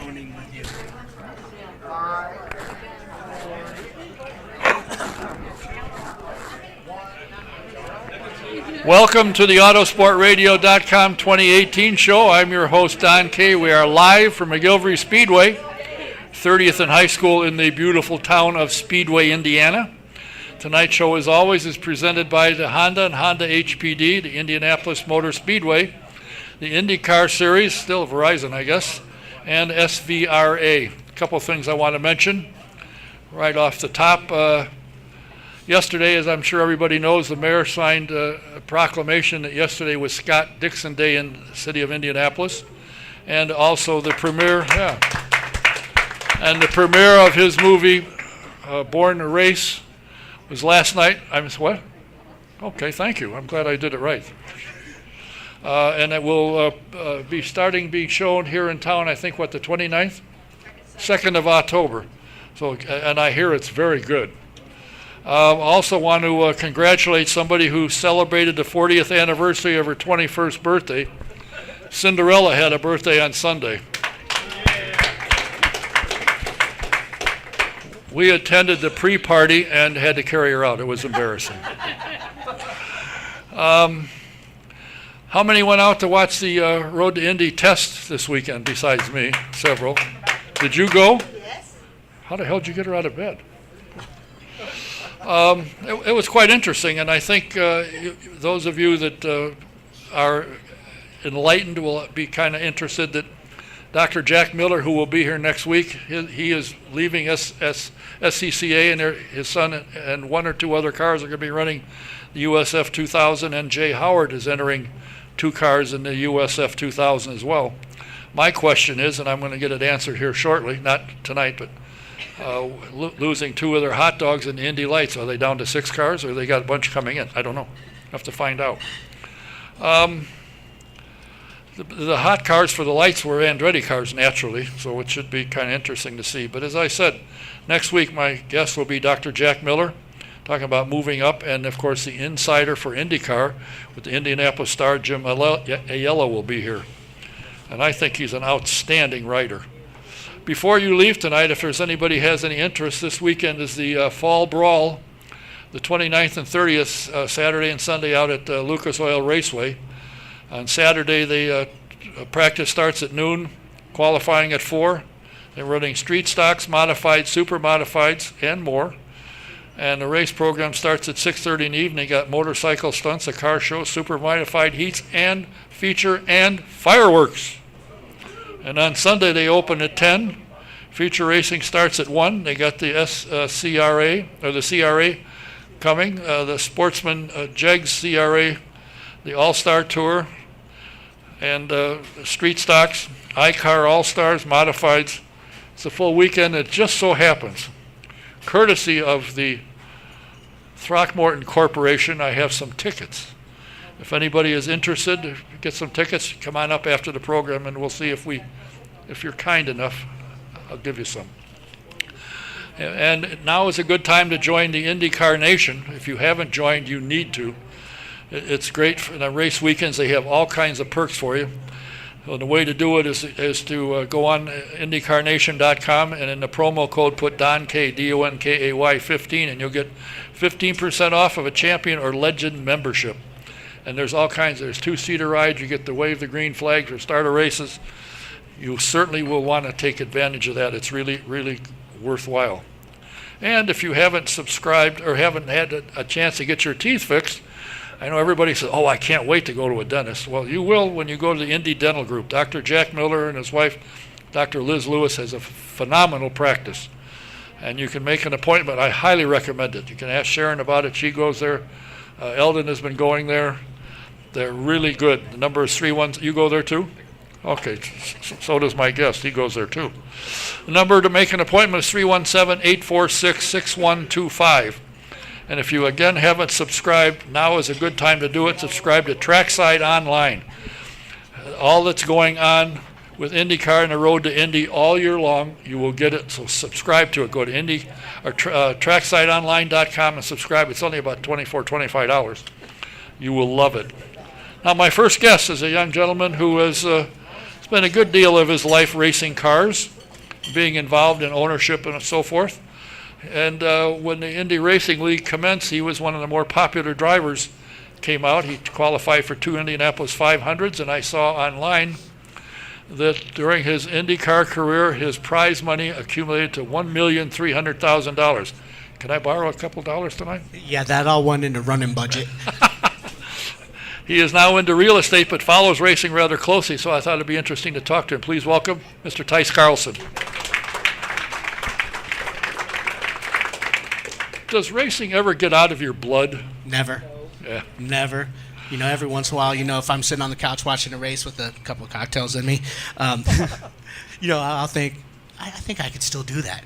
owning with you. Welcome to the Autosportradio.com 2018 show. I'm your host, Don Kay. We are live from McGillivray Speedway, 30th and High School in the beautiful town of Speedway, Indiana. Tonight's show, as always, is presented by the Honda and Honda HPD, the Indianapolis Motor Speedway, the IndyCar Series, still Verizon, I guess, and SVRA. A couple of things I want to mention right off the top. Yesterday, as I'm sure everybody knows, the mayor signed a proclamation that yesterday was Scott Dixon Day in the city of Indianapolis, and also the premiere, and the premiere of his movie, Born to Race, was last night. What? Okay, thank you. I'm glad I did it right. And it will be being shown here in town, I think, the 29th? 2nd of October. So, and I hear it's very good. Also want to congratulate somebody who celebrated the 40th anniversary of her 21st birthday. Cinderella had a birthday on Sunday. We attended the pre-party and had to carry her out. It was embarrassing. How many went out to watch the Road to Indy test this weekend besides me? Several. Did you go? Yes. How the hell did you get her out of bed? It was quite interesting, and I think those of you that are enlightened will be kind of interested that Dr. Jack Miller, who will be here next week, he is leaving SCCA, and his son and one or two other cars are going to be running the USF 2000, and Jay Howard is entering 2 cars in the USF 2000 as well. My question is, and I'm going to get it answered here shortly, not tonight, but losing 2 of their hot dogs in the Indy Lights. Are they down to 6 cars, or they got a bunch coming in? I don't know. Have to find out. The hot cars for the lights were Andretti cars, naturally, so it should be kind of interesting to see. But as I said, next week my guest will be Dr. Jack Miller, talking about moving up, and of course the insider for IndyCar with the Indianapolis Star, Jim Aiello, will be here. And I think he's an outstanding writer. Before you leave tonight, if there's anybody has any interest, this weekend is the Fall Brawl, the 29th and 30th, Saturday and Sunday out at Lucas Oil Raceway. On Saturday, the practice starts at noon, qualifying at 4. They're running street stocks, modified, super modifieds, and more. And the race program starts at 6:30 in the evening. Got motorcycle stunts, a car show, super modified heats, and feature and fireworks. And on Sunday, they open at 10. Feature racing starts at 1. They got the CRA coming, the Sportsman Jegs CRA, the All-Star Tour, and Street Stocks, iCar All-Stars, Modifieds. It's a full weekend. It just so happens, courtesy of the Throckmorton Corporation, I have some tickets. If anybody is interested, get some tickets, come on up after the program, and we'll see if you're kind enough, I'll give you some. And now is a good time to join the IndyCar Nation. If you haven't joined, you need to. It's great. For the race weekends, they have all kinds of perks for you. Well, the way to do it is to go on IndyCarNation.com, and in the promo code put DONKAY, DONKAY 15, and you'll get 15% off of a champion or legend membership. And there's all kinds. There's 2-seater rides. You get to wave the green flag for starter races. You certainly will want to take advantage of that. It's really, really worthwhile. And if you haven't subscribed or haven't had a chance to get your teeth fixed, I know everybody says, oh, I can't wait to go to a dentist. Well, you will when you go to the Indy Dental Group. Dr. Jack Miller and his wife, Dr. Liz Lewis, has a phenomenal practice. And you can make an appointment. I highly recommend it. You can ask Sharon about it. She goes there. Eldon has been going there. They're really good. The number is 3-1. You go there too? Okay, so does my guest. He goes there too. The number to make an appointment is 317-846-6125. And if you, again, haven't subscribed, now is a good time to do it. Subscribe to Trackside Online. All that's going on with IndyCar and the Road to Indy all year long, you will get it. So subscribe to it. Go to TracksideOnline.com and subscribe. It's only about $25. You will love it. Now, my first guest is a young gentleman who has spent a good deal of his life racing cars, being involved in ownership and so forth. And when the Indy Racing League commenced, he was one of the more popular drivers. Came out, he qualified for 2 Indianapolis 500s, and I saw online that during his IndyCar career, his prize money accumulated to $1,300,000. Can I borrow a couple dollars tonight? Yeah, that all went into running budget. He is now into real estate, but follows racing rather closely, so I thought it'd be interesting to talk to him. Please welcome Mr. Tice Carlson. Does racing ever get out of your blood? Never. Yeah. Never. You know, every once in a while, if I'm sitting on the couch watching a race with a couple of cocktails in me, I'll think, I think I could still do that.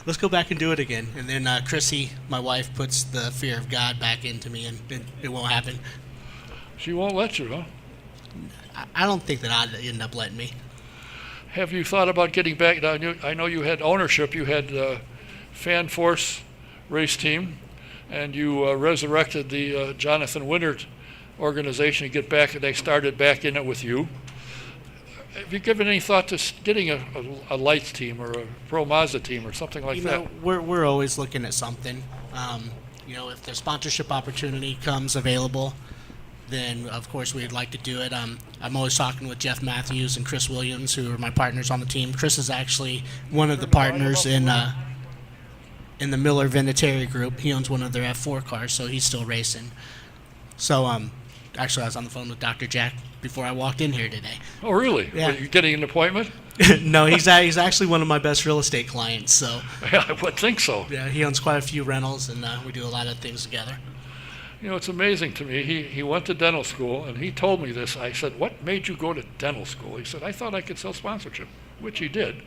Let's go back and do it again. And then Chrissy, my wife, puts the fear of God back into me, and it won't happen. She won't let you, huh? I don't think that I'd end up letting me. Have you thought about getting back? I know you had ownership. You had Fan Force race team, and you resurrected the Jonathan Winter organization to get back, and they started back in it with you. Have you given any thought to getting a lights team or a Pro Mazda team or something like that? We're always looking at something. If the sponsorship opportunity comes available, then of course we'd like to do it. I'm always talking with Jeff Matthews and Chris Williams, who are my partners on the team. Chris is actually one of the partners in the Miller Vinatieri group. He owns one of their F4 cars, so he's still racing. So actually, I was on the phone with Dr. Jack before I walked in here today. Oh, really? Yeah. Were you getting an appointment? No, he's actually one of my best real estate clients. So Yeah, I would think so. yeah, he owns quite a few rentals, and we do a lot of things together. It's amazing to me. He went to dental school, and he told me this. I said, "What made you go to dental school?" He said, "I thought I could sell sponsorship," which he did.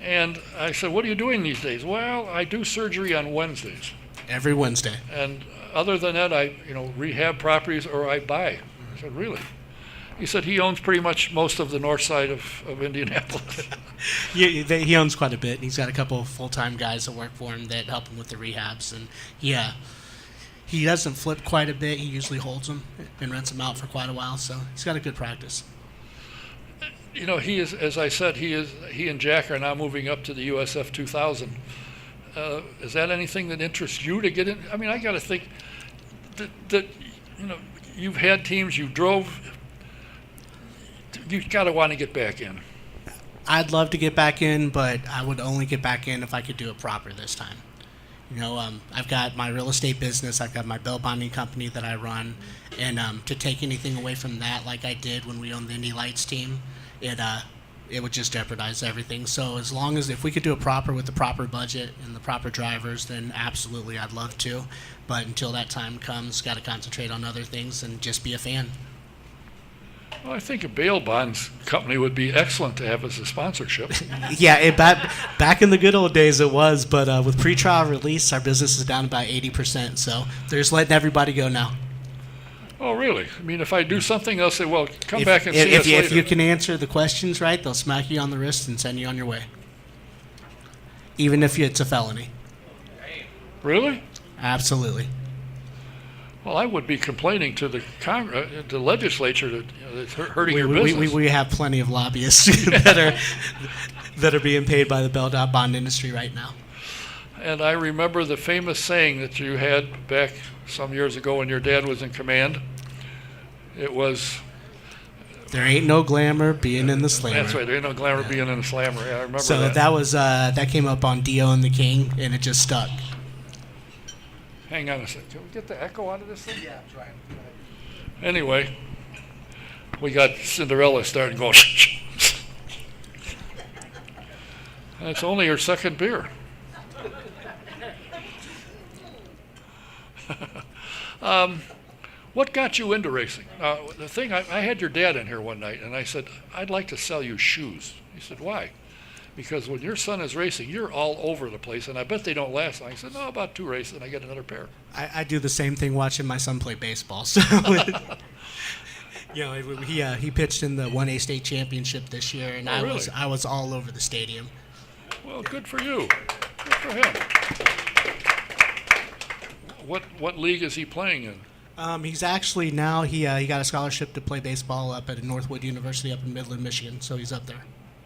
And I said, "What are you doing these days?" "Well, I do surgery on Wednesdays. Every Wednesday. And other than that, I rehab properties or I buy." I said, "Really?" He said he owns pretty much most of the north side of Indianapolis. He owns quite a bit. And he's got a couple of full-time guys that work for him that help him with the rehabs. And yeah, he doesn't flip quite a bit. He usually holds them and rents them out for quite a while. So he's got a good practice. He is, as I said, he and Jack are now moving up to the USF 2000. Is that anything that interests you to get in? I mean, I got to think that you've had teams, you drove. You've got to want to get back in. I'd love to get back in, but I would only get back in if I could do it proper this time. I've got my real estate business. I've got my bail bonding company that I run, and to take anything away from that, like I did when we owned the Indy Lights team, it would just jeopardize everything. So as long as if we could do it proper with the proper budget and the proper drivers, then absolutely I'd love to. But until that time comes, got to concentrate on other things and just be a fan. Well, I think a bail bonds company would be excellent to have as a sponsorship. Yeah, back in the good old days it was, but with pre-trial release, our business is down about 80%. So they're just letting everybody go now. Oh, really? I mean, if I do something, they'll say, "Well, come back and see us later." If you can answer the questions right, they'll smack you on the wrist and send you on your way. Even if it's a felony. Really? Absolutely. Well, I would be complaining to the legislature that it's hurting your business. We have plenty of lobbyists that are being paid by the bail bond industry right now. And I remember the famous saying that you had back some years ago when your dad was in command. It was, "There ain't no glamour being in the slammer." That's right. There ain't no glamour being in the slammer. Yeah, I remember so that. that was that came up on Dio and the King, and it just stuck. Hang on a second. Can we get the echo out of this thing? Yeah, I'm trying. Anyway, we got Cinderella starting going. That's only her second beer. What got you into racing? The thing, I had your dad in here one night, and I said, "I'd like to sell you shoes." He said, "Why?" "Because when your son is racing, you're all over the place, and I bet they don't last long." I said, "No, about 2 races, and I get another pair." I do the same thing watching my son play baseball. So, he pitched in the 1A state championship this year, and Oh, really? I was all over the stadium. Well, good for you. Good for him. What league is he playing in? He's actually now he got a scholarship to play baseball up at Northwood University up in Midland, Michigan. So he's up there.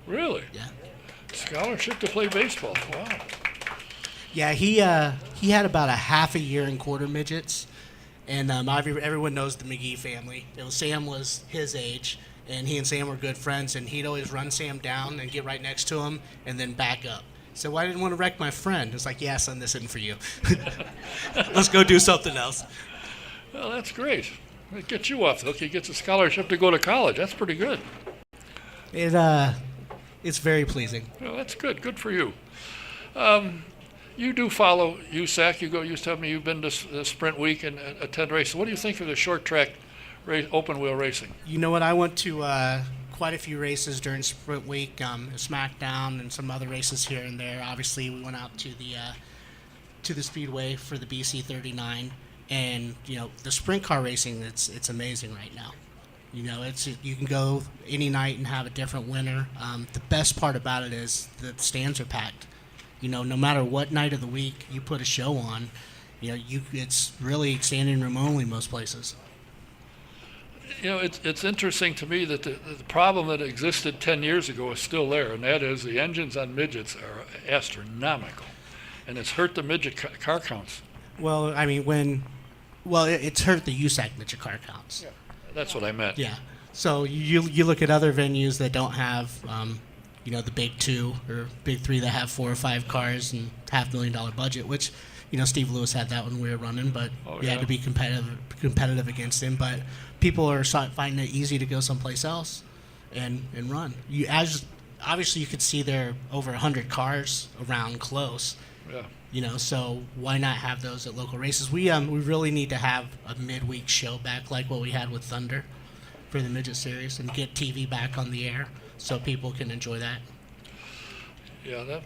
Really? Yeah. Scholarship to play baseball. Wow. Yeah, he had about a half a year in quarter midgets, and everyone knows the McGee family. Sam was his age, and he and Sam were good friends, and he'd always run Sam down and get right next to him and then back up. So well, I didn't want to wreck my friend. It's like, yeah, son, this isn't for you. Let's go do something else. Well, that's great. It gets you off the hook. He gets a scholarship to go to college. That's pretty good. It's very pleasing. Well, that's good. Good for you. You do follow USAC. You tell me you've been to Sprint Week and attend races. What do you think of the short track open wheel racing? You know what? I went to quite a few races during Sprint Week, SmackDown, and some other races here and there. Obviously, we went out to the Speedway for the BC 39, and the sprint car racing. It's amazing right now. You can go any night and have a different winner. The best part about it is the stands are packed. No matter what night of the week you put a show on, it's really standing room only most places. It's interesting to me that the problem that existed 10 years ago is still there, and that is the engines on midgets are astronomical, and it's hurt the midget car counts. Well, I mean, it's hurt the USAC midget car counts. Yeah, that's what I meant. Yeah. So you look at other venues that don't have the big two or big three that have 4 or 5 cars and $500,000 budget, which Steve Lewis had that when we were running, but we had to be competitive against him. But people are finding it easy to go someplace else and run. Obviously you could see there are over 100 cars around close. Yeah. So why not have those at local races? We really need to have a midweek show back like what we had with Thunder for the midget series and get TV back on the air so people can enjoy that. Yeah, that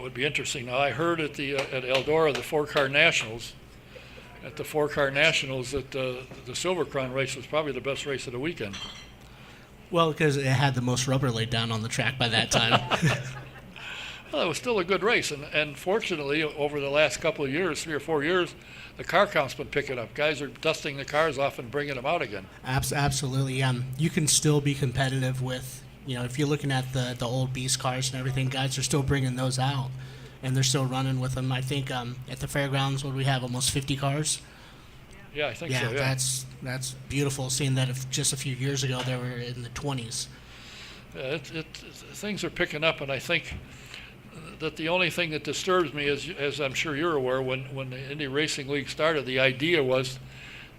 would be interesting. Now I heard at Eldora the 4-car nationals. At the 4-car nationals, that the Silver Crown race was probably the best race of the weekend. Well, because it had the most rubber laid down on the track by that time. Well, it was still a good race, and fortunately, over the last couple of years, 3 or 4 years, the car count's been picking up. Guys are dusting the cars off and bringing them out again. Absolutely. You can still be competitive with, if you're looking at the old beast cars and everything, guys are still bringing those out, and they're still running with them. I think at the fairgrounds, what do we have, almost 50 cars? Yeah, I think so, yeah. That's beautiful, seeing that just a few years ago they were in the 20s. Yeah, things are picking up, and I think that the only thing that disturbs me is, as I'm sure you're aware, when the Indy Racing League started, the idea was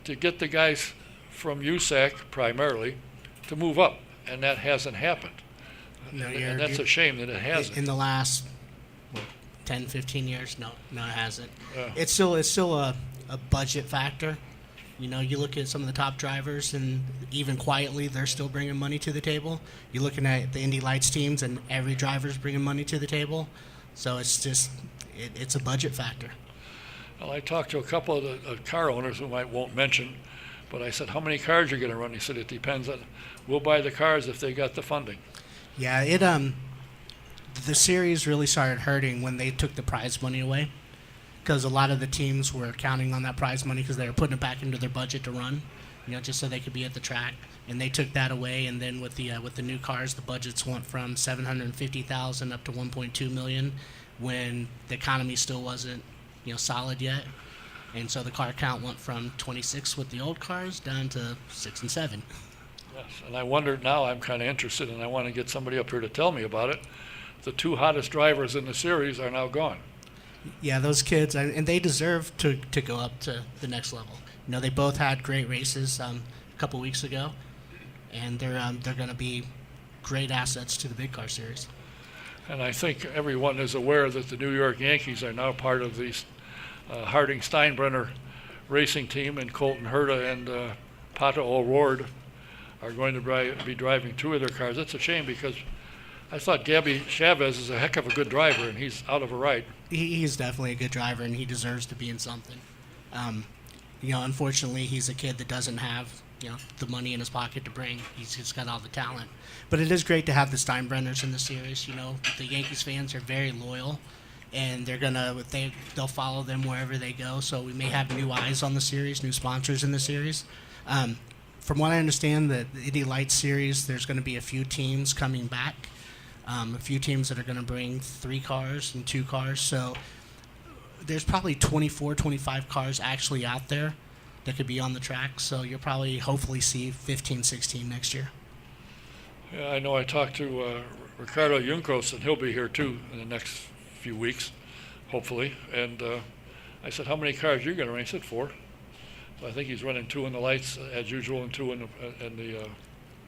to get the guys from USAC primarily to move up, and that hasn't happened. No, and that's a shame that it hasn't. In the last 10, 15 years, no, it hasn't. Yeah. It's still a budget factor. You look at some of the top drivers, and even quietly, they're still bringing money to the table. You're looking at the Indy Lights teams, and every driver's bringing money to the table. So it's just, it's a budget factor. Well, I talked to a couple of the car owners whom I won't mention, but I said, how many cars are you going to run? He said, it depends on, we'll buy the cars if they got the funding. Yeah, the series really started hurting when they took the prize money away, because a lot of the teams were counting on that prize money because they were putting it back into their budget to run, just so they could be at the track. And they took that away, and then with the new cars, the budgets went from $750,000 up to $1.2 million, when the economy still wasn't solid yet. And so the car count went from 26 with the old cars down to 6 and 7. Yes, and I wondered, now I'm kind of interested, and I want to get somebody up here to tell me about it. The 2 hottest drivers in the series are now gone. Yeah, those kids, and they deserve to go up to the next level. They both had great races a couple weeks ago, and they're going to be great assets to the big car series. And I think everyone is aware that the New York Yankees are now part of the Harding Steinbrenner racing team, and Colton Herta and Pato O'Rourke are going to be driving 2 of their cars. That's a shame, because I thought Gabby Chavez is a heck of a good driver, and he's out of a ride. He's definitely a good driver, and he deserves to be in something. Unfortunately, he's a kid that doesn't have the money in his pocket to bring. He's just got all the talent. But it is great to have the Steinbrenners in the series. The Yankees fans are very loyal, and they'll follow them wherever they go. So we may have new eyes on the series, new sponsors in the series. From what I understand, the Indy Lights series, there's going to be a few teams coming back, a few teams that are going to bring 3 cars and 2 cars. So there's probably 24, 25 cars actually out there that could be on the track. So you'll probably hopefully see 15, 16 next year. Yeah, I know I talked to Ricardo Juncos, and he'll be here too in the next few weeks, hopefully. And I said, how many cars are you going to run? He said 4. So I think he's running 2 in the lights as usual and 2 in the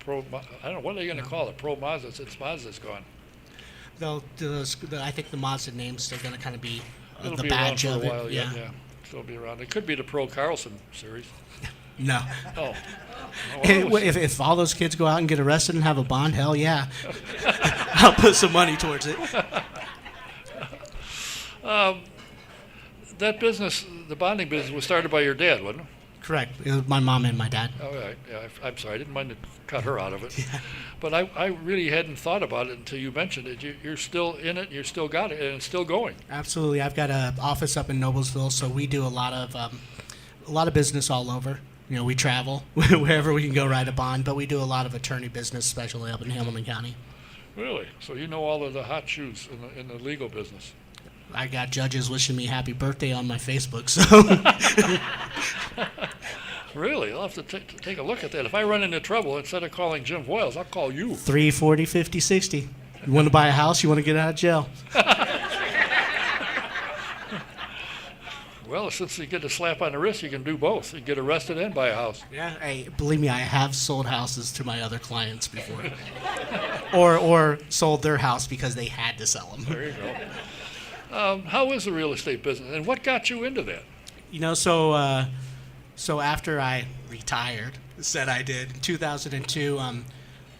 Pro. I don't know, what are they going to call it? Pro Mazda, since Mazda's gone. I think the Mazda name's still going to kind of be It'll the be around badge for a of it. while yet, yeah. Still be around. It could be the Pro Carlson series. No. Oh. If all those kids go out and get arrested and have a bond, hell yeah. I'll put some money towards it. That business, the bonding business, was started by your dad, wasn't it? Correct. It was my mom and my dad. Oh, right. Yeah, I'm sorry. I didn't mind to cut her out of it. Yeah. But I really hadn't thought about it until you mentioned it. You're still in it. You still got it, and it's still going. Absolutely. I've got an office up in Noblesville, so we do a lot of business all over. You know, we travel wherever we can go ride a bond, but we do a lot of attorney business, especially up in Hamilton County. Really? So you know all of the hot shoes in the legal business. I got judges wishing me happy birthday on my Facebook, so. Really? I'll have to take a look at that. If I run into trouble, instead of calling Jim Voiles, I'll call you. 3, 40, 50, 60. You want to buy a house? You want to get out of jail? Well, since you get a slap on the wrist, you can do both. You get arrested and buy a house. Yeah. Hey, believe me, I have sold houses to my other clients before. or sold their house because they had to sell them. There you go. How is the real estate business, and what got you into that? You know, so after I retired, said I did, in 2002,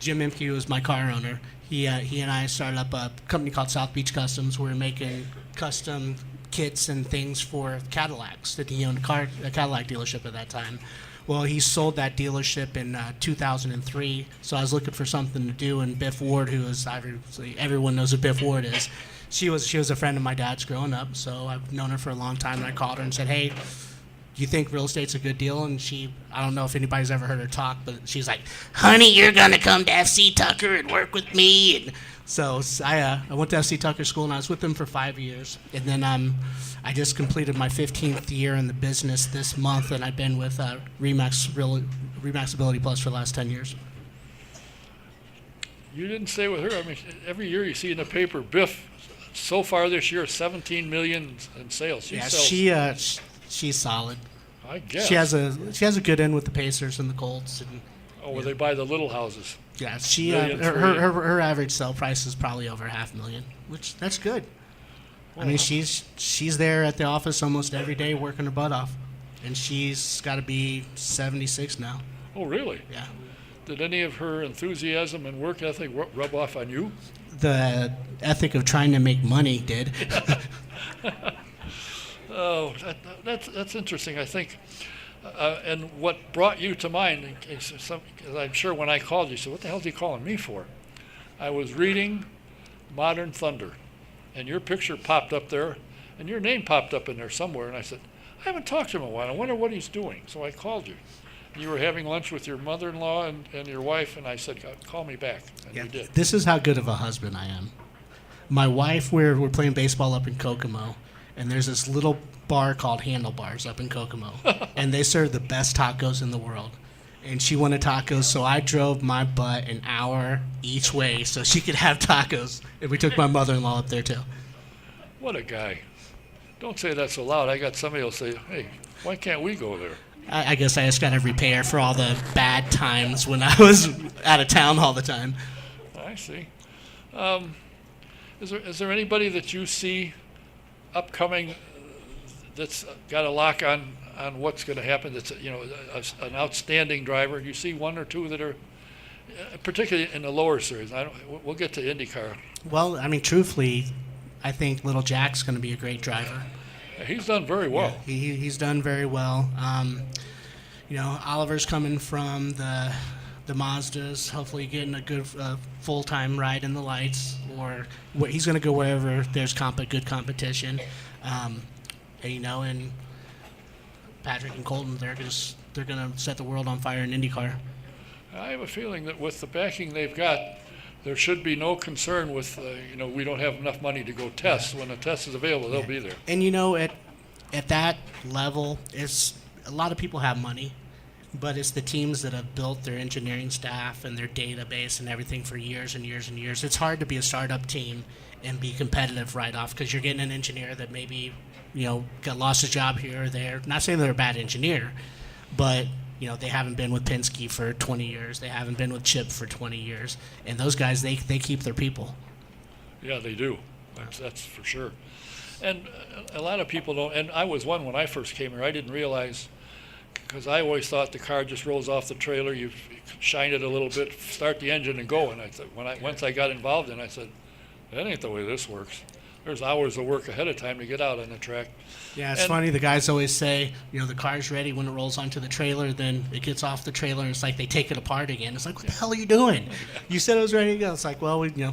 Jim Imke was my car owner. He and I started up a company called South Beach Customs. We were making custom kits and things for Cadillacs that he owned a Cadillac dealership at that time. Well, he sold that dealership in 2003, so I was looking for something to do, and Biff Ward, who is obviously, everyone knows who Biff Ward is, she was a friend of my dad's growing up, so I've known her for a long time, and I called her and said, hey, do you think real estate's a good deal? And I don't know if anybody's ever heard her talk, but she's like, honey, you're going to come to FC Tucker and work with me. And so I went to FC Tucker School, and I was with them for 5 years. And then I just completed my 15th year in the business this month, and I've been with Remax Ability Plus for the last 10 years. You didn't stay with her. I mean, every year you see in the paper, Biff, so far this year, 17 million in sales. She's solid. I guess. She has a good end with the Pacers and the Colts. And, where they buy the little houses. Yeah, her average sale price is probably over $500,000, which that's good. Well, I mean, she's there at the office almost every day working her butt off, and she's got to be 76 now. Oh, really? Yeah. Did any of her enthusiasm and work ethic rub off on you? The ethic of trying to make money did. Oh, that's interesting. I think, and what brought you to mind, in case I'm sure when I called you said, "What the hell is he calling me for?" I was reading Modern Thunder, and your picture popped up there, and your name popped up in there somewhere, and I said, "I haven't talked to him in a while. I wonder what he's doing." So I called you. You were having lunch with your mother-in-law and your wife, and I said, "Call me back," and you did. This is how good of a husband I am. My wife, we're playing baseball up in Kokomo, and there's this little bar called Handlebars up in Kokomo, and they serve the best tacos in the world. And she wanted tacos, so I drove my butt an hour each way so she could have tacos. And we took my mother-in-law up there, too. What a guy. Don't say that so loud. I got somebody who'll say, "Hey, why can't we go there?" I guess I just got to repair for all the bad times when I was out of town all the time. I see. Is there anybody that you see upcoming that's got a lock on what's going to happen? That's an outstanding driver. You see one or two that are, particularly in the lower series. We'll get to IndyCar. Well, I mean, truthfully, I think Little Jack's going to be a great driver. He's done very well. Yeah, he's done very well. Oliver's coming from the the Mazdas, hopefully getting a good full-time ride in the lights, or he's going to go wherever there's good competition. And Patrick and Colton, they're going to set the world on fire in IndyCar. I have a feeling that with the backing they've got, there should be no concern with, we don't have enough money to go test. When the test is available, they'll be there. And at that level, it's a lot of people have money, but it's the teams that have built their engineering staff and their database and everything for years and years and years. It's hard to be a startup team and be competitive right off because you're getting an engineer that maybe got lost his job here or there. Not saying they're a bad engineer, but they haven't been with Penske for 20 years. They haven't been with Chip for 20 years. And those guys, they keep their people. Yeah, they do. That's for sure. And a lot of people don't, and I was one when I first came here. I didn't realize, because I always thought the car just rolls off the trailer, you shine it a little bit, start the engine and go. And I thought, once I got involved in it, I said, that ain't the way this works. There's hours of work ahead of time to get out on the track. Yeah, it's funny. The guys always say, the car's ready when it rolls onto the trailer, then it gets off the trailer, and it's like they take it apart again. It's like, what the hell are you doing? You said it was ready to go. It's like, well, you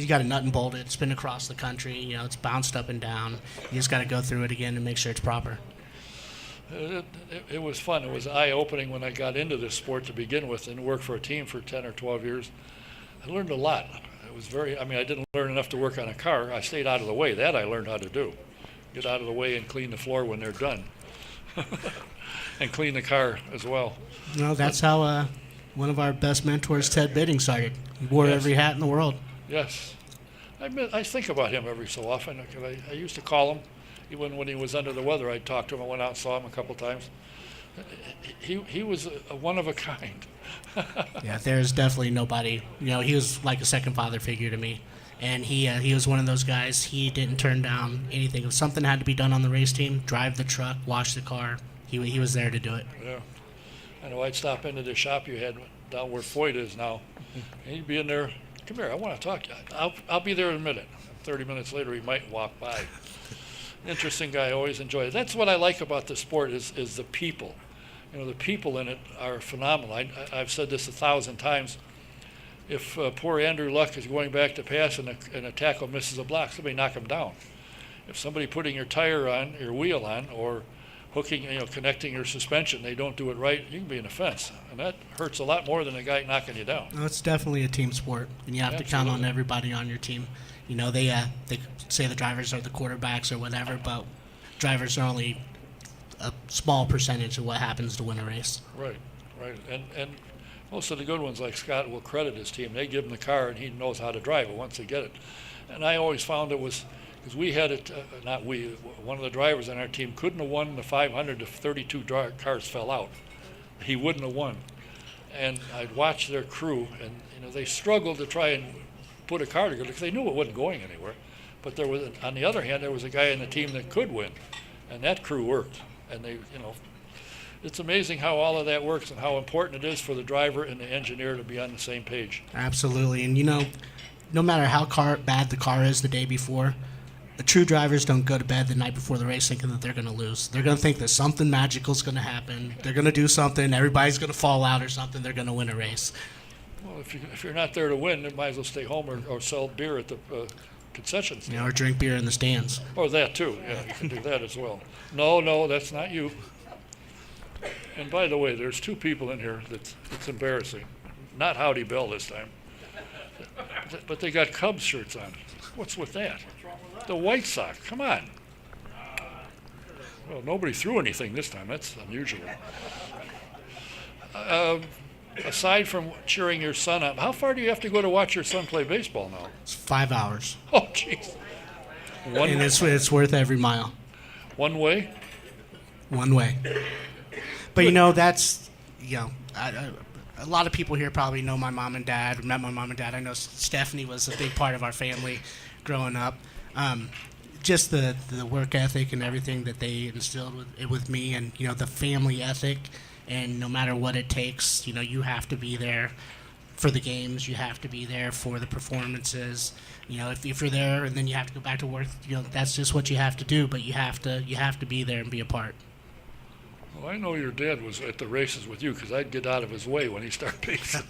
got a nut and bolt it. It's been across the country. It's bounced up and down. You just got to go through it again and make sure it's proper. It was fun. It was eye-opening when I got into this sport to begin with and worked for a team for 10 or 12 years. I learned a lot. It was I didn't learn enough to work on a car. I stayed out of the way. That I learned how to do. Get out of the way and clean the floor when they're done. And clean the car as well. That's how one of our best mentors, Ted Bidding, started. He wore every hat in the world. Yes. I think about him every so often. I used to call him. Even when he was under the weather, I'd talk to him. I went out and saw him a couple times. He was a one of a kind. Yeah, there's definitely nobody. He was like a second father figure to me. And he was one of those guys. He didn't turn down anything. If something had to be done on the race team, drive the truck, wash the car, he was there to do it. Yeah. I know I'd stop into the shop you had down where Foyt is now. And he'd be in there, come here, I want to talk to you. I'll be there in a minute. 30 minutes later, he might walk by. Interesting guy, always enjoy it. That's what I like about the sport is the people. The people in it are phenomenal. I've said this 1,000 times. If poor Andrew Luck is going back to pass and a tackle misses a block, somebody knock him down. If somebody putting your tire on, your wheel on, or hooking, connecting your suspension, they don't do it right, you can be in a fence. And that hurts a lot more than a guy knocking you down. No, it's definitely a team sport, and you have to count on everybody on your team. They say the drivers are the quarterbacks or whatever, but drivers are only a small percentage of what happens to win a race. Right. And most of the good ones, like Scott, will credit his team. They give him the car, and he knows how to drive it once they get it. And I always found it was, because we had it, one of the drivers on our team couldn't have won the 500 if 32 cars fell out. He wouldn't have won. And I'd watch their crew, and they struggled to try and put a car together because they knew it wasn't going anywhere. But on the other hand, there was a guy in the team that could win, and that crew worked. And it's amazing how all of that works and how important it is for the driver and the engineer to be on the same page. Absolutely. And no matter how bad the car is the day before, the true drivers don't go to bed the night before the race thinking that they're going to lose. They're going to think that something magical is going to happen. They're going to do something. Everybody's going to fall out or something. They're going to win a race. Well, if you're not there to win, you might as well stay home or sell beer at the concession stand. Or drink beer in the stands. Or that too. Yeah, you can do that as well. No, that's not you. And by the way, there's two people in here that's embarrassing. Not Howdy Bell this time. But they got Cubs shirts on. What's with that? The White Sox. Come on. Well, nobody threw anything this time. That's unusual. Aside from cheering your son up, how far do you have to go to watch your son play baseball now? It's 5 hours. Oh, jeez. And it's worth every mile. One way? One way. But that's a lot of people here probably know my mom and dad, met my mom and dad. I know Stephanie was a big part of our family growing up. Just the work ethic and everything that they instilled with me, and the family ethic, and no matter what it takes, you have to be there for the games. You have to be there for the performances. If you're there and then you have to go back to work, that's just what you have to do. But you have to be there and be a part. Well, I know your dad was at the races with you because I'd get out of his way when he started pacing.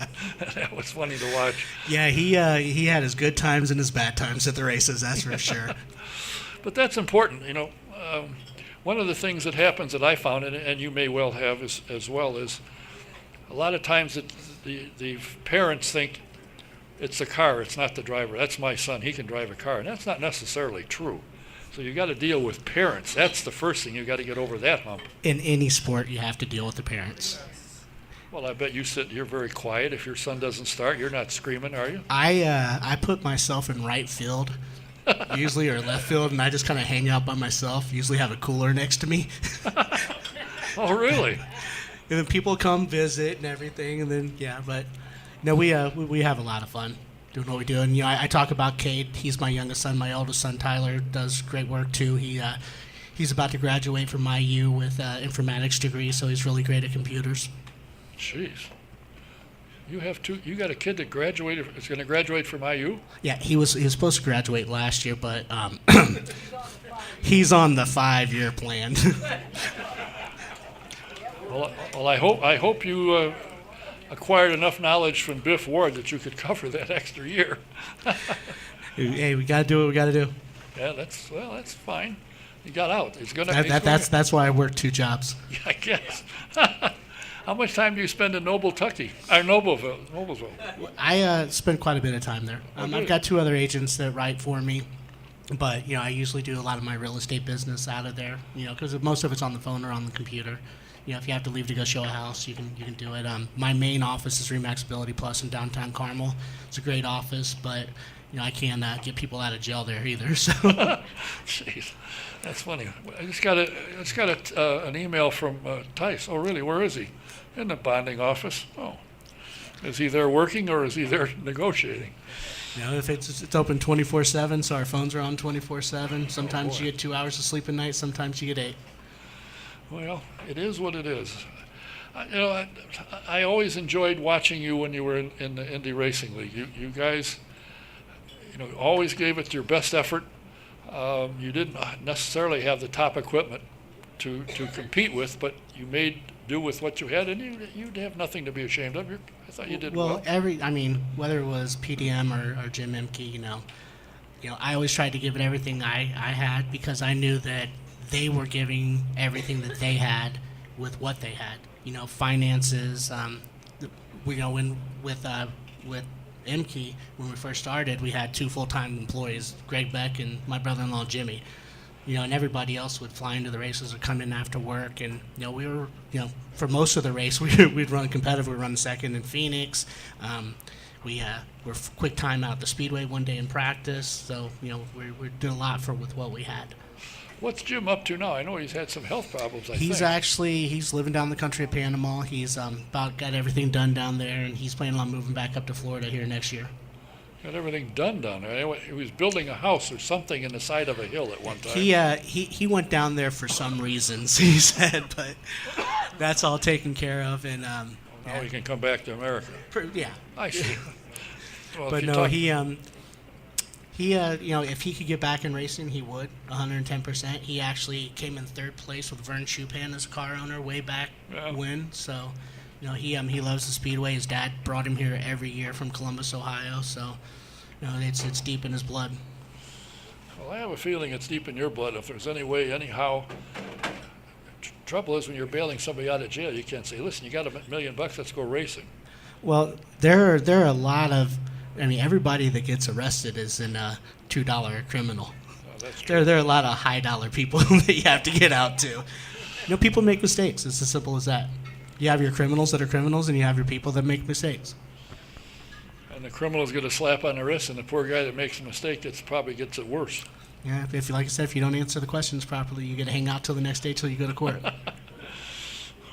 That was funny to watch. Yeah, he had his good times and his bad times at the races, that's for sure. But that's important, one of the things that happens that I found, and you may well have as well, is a lot of times the parents think it's the car, it's not the driver. That's my son, he can drive a car, and that's not necessarily true. So you got to deal with parents. That's the first thing. You got to get over that hump. In any sport, you have to deal with the parents. Well, I bet you're very quiet. If your son doesn't start, you're not screaming, are you? I put myself in right field, usually, or left field, and I just kind of hang out by myself. Usually have a cooler next to me. Oh, really? And then people come visit and everything, and then but no, we have a lot of fun doing what we do. And I talk about Cade. He's my youngest son. My oldest son Tyler does great work too. He's about to graduate from IU with informatics degree, so he's really great at computers. Jeez. You got a kid that is going to graduate from IU? Yeah, he was supposed to graduate last year, but he's on the 5-year plan. Well, I hope you acquired enough knowledge from Biff Ward that you could cover that extra year. Hey, we gotta do what we gotta do. Yeah, that's fine. He got out. That's why I work 2 jobs. Yeah, I guess. How much time do you spend in Noblesville? I spend quite a bit of time there. I've got 2 other agents that write for me, but I usually do a lot of my real estate business out of there. Because most of it's on the phone or on the computer. If you have to leave to go show a house, you can do it. My main office is Remax Ability Plus in downtown Carmel. It's a great office, but I can't get people out of jail there either. So, jeez, that's funny. I just got an email from Tice. Oh, really? Where is he? In the bonding office. Oh, is he there working or is he there negotiating? If it's open 24/7, so our phones are on 24/7. Sometimes you get 2 hours of sleep a night. Sometimes you get 8. Well, it is what it is. I always enjoyed watching you when you were in the Indy Racing League. You guys, always gave it your best effort. You didn't necessarily have the top equipment to compete with, but you made do with what you had, and you'd have nothing to be ashamed of. I thought you did well. Whether it was PDM or Jim Emke, I always tried to give it everything I had because I knew that they were giving everything that they had with what they had. Finances. With Emke, when we first started, we had 2 full-time employees, Greg Beck and my brother-in-law Jimmy. And everybody else would fly into the races or come in after work. And we were, for most of the race, we'd run competitive. We'd run second in Phoenix. We were quick time out at the Speedway one day in practice. So we did a lot with what we had. What's Jim up to now? I know he's had some health problems. He's living down the country of Panama. He's about got everything done down there, and he's planning on moving back up to Florida here next year. Got everything done down there. He was building a house or something in the side of a hill at one time. He went down there for some reasons, he said, but that's all taken care of. And now he can come back to America. Yeah, I see. Well, but no, if he could get back in racing, he would, 110%. He actually came in 3rd place with Vern Chupan as a car owner way back when. So, he loves the Speedway. His dad brought him here every year from Columbus, Ohio. So, it's deep in his blood. Well, I have a feeling it's deep in your blood. If there's any way, anyhow. Trouble is when you're bailing somebody out of jail, you can't say, "Listen, you got $1 million, let's go racing." Well, there are a lot of. Everybody that gets arrested is in a $2 criminal. Oh, that's true. There are a lot of high-dollar people that you have to get out to. People make mistakes. It's as simple as that. You have your criminals that are criminals, and you have your people that make mistakes. And the criminal's get a slap on the wrist, and the poor guy that makes a mistake probably gets it worse. Yeah, like I said, if you don't answer the questions properly, you get to hang out till the next day till you go to court.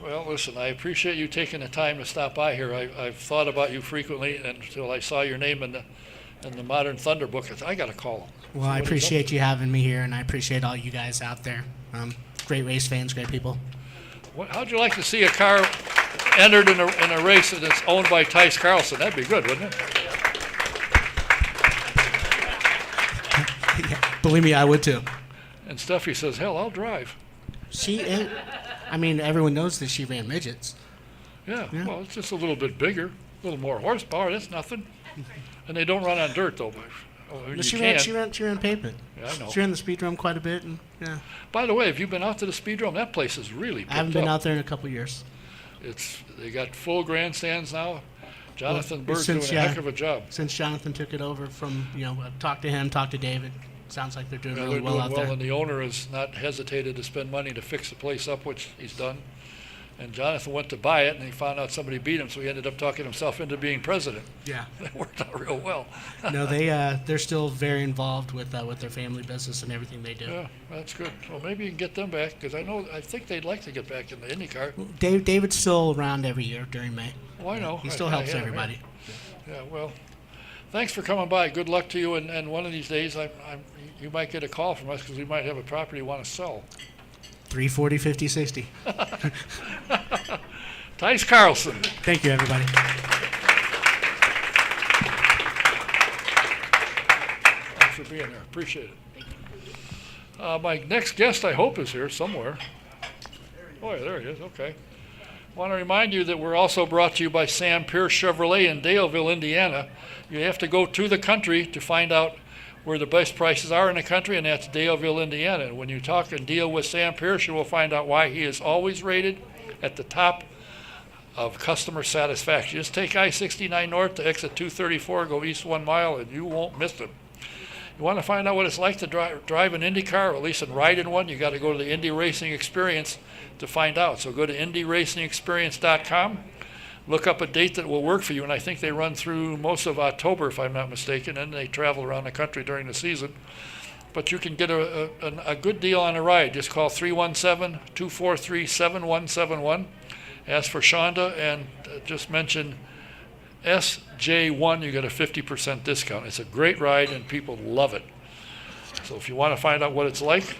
Well, listen, I appreciate you taking the time to stop by here. I've thought about you frequently until I saw your name in the Modern Thunder book. I got to call him. Well, I appreciate you having me here, and I appreciate all you guys out there. Great race fans, great people. How'd you like to see a car entered in a race that's owned by Tice Carlson? That'd be good, wouldn't it? Yeah, believe me, I would too. And Steffi says, "Hell, I'll drive." I mean, everyone knows that she ran midgets. Yeah, Yeah. well, it's just a little bit bigger, a little more horsepower. That's nothing. And they don't run on dirt, though. No, You she can. ran pavement. Yeah, I know. She ran the speedrome quite a bit, and yeah. By the way, have you been out to the Speedrome? That place is really picked I haven't been up. out there in a couple years. They got full grandstands now. Jonathan Bird's doing since, a heck of a job. Since Jonathan took it over from, I've talked to him, talked to David. Sounds like they're doing Yeah, really they're well doing out well, there. and the owner has not hesitated to spend money to fix the place up, which he's done. And Jonathan went to buy it, and he found out somebody beat him, so he ended up talking himself into being president. Yeah. That worked out real well. No, they're still very involved with their family business and everything they do. Yeah, that's good. Well, maybe you can get them back, because I think they'd like to get back in the IndyCar. David's still around every year during May. Oh, I know. He still I helps had him everybody. here. Yeah, well, thanks for coming by. Good luck to you, and one of these days you might get a call from us, because we might have a property you want to sell. 340, 50, 60. Tice Carlson. Thank you, everybody. Thanks for being here. Appreciate it. My next guest, I hope, is here somewhere. Oh, yeah, there he is. Okay. I want to remind you that we're also brought to you by Sam Pierce Chevrolet in Daleville, Indiana. You have to go to the country to find out where the best prices are in the country, and that's Daleville, Indiana. And when you talk and deal with Sam Pierce, you will find out why he is always rated at the top of customer satisfaction. Just take I-69 north to exit 234, go east 1 mile, and you won't miss them. You want to find out what it's like to drive an Indy car, or at least ride in one, you got to go to the Indy Racing Experience to find out. So go to IndyRacingExperience.com, look up a date that will work for you, and I think they run through most of October, if I'm not mistaken, and they travel around the country during the season. But you can get a good deal on a ride. Just call 317-243-7171. Ask for Shonda, and just mention SJ1, you get a 50% discount. It's a great ride, and people love it. So if you want to find out what it's like,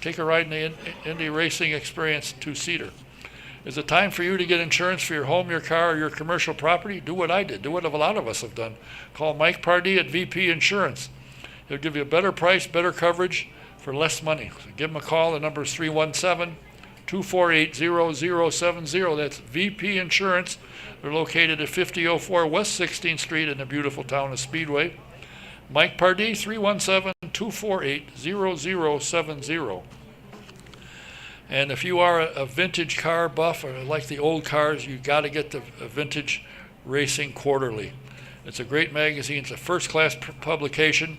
take a ride in the Indy Racing Experience 2-seater. Is it time for you to get insurance for your home, your car, or your commercial property? Do what I did. Do what a lot of us have done. Call Mike Pardee at VP Insurance. He'll give you a better price, better coverage for less money. So give him a call. The number is 317-248-0070. That's VP Insurance. They're located at 5004 West 16th Street in the beautiful town of Speedway. Mike Pardee, 317-248-0070. And if you are a vintage car buff or like the old cars, you got to get the Vintage Racing Quarterly. It's a great magazine. It's a first-class publication.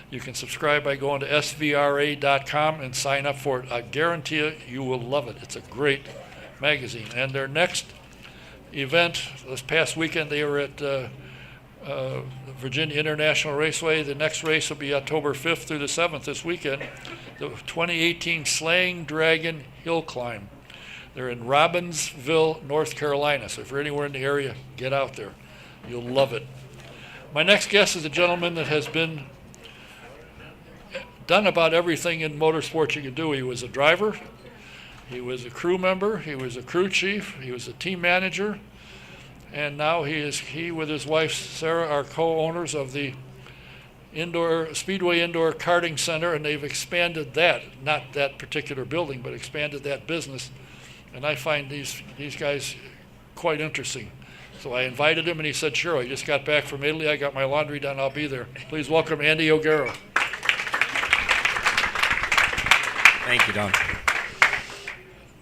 You can subscribe by going to svra.com and sign up for it. I guarantee you will love it. It's a great magazine. And their next event, this past weekend, they were at Virginia International Raceway. The next race will be October 5th through the 7th this weekend. The 2018 Slaying Dragon Hill Climb. They're in Robbinsville, North Carolina. So if you're anywhere in the area, get out there. You'll love it. My next guest is a gentleman that has done about everything in motorsports you can do. He was a driver, he was a crew member, he was a crew chief, he was a team manager, and now he with his wife Sarah are co-owners of the Speedway Indoor Karting Center, and they've expanded that, not that particular building, but expanded that business. And I find these guys quite interesting. So I invited him, and he said, sure. I just got back from Italy. I got my laundry done. I'll be there. Please welcome Andy O'Gara. Thank you, Don.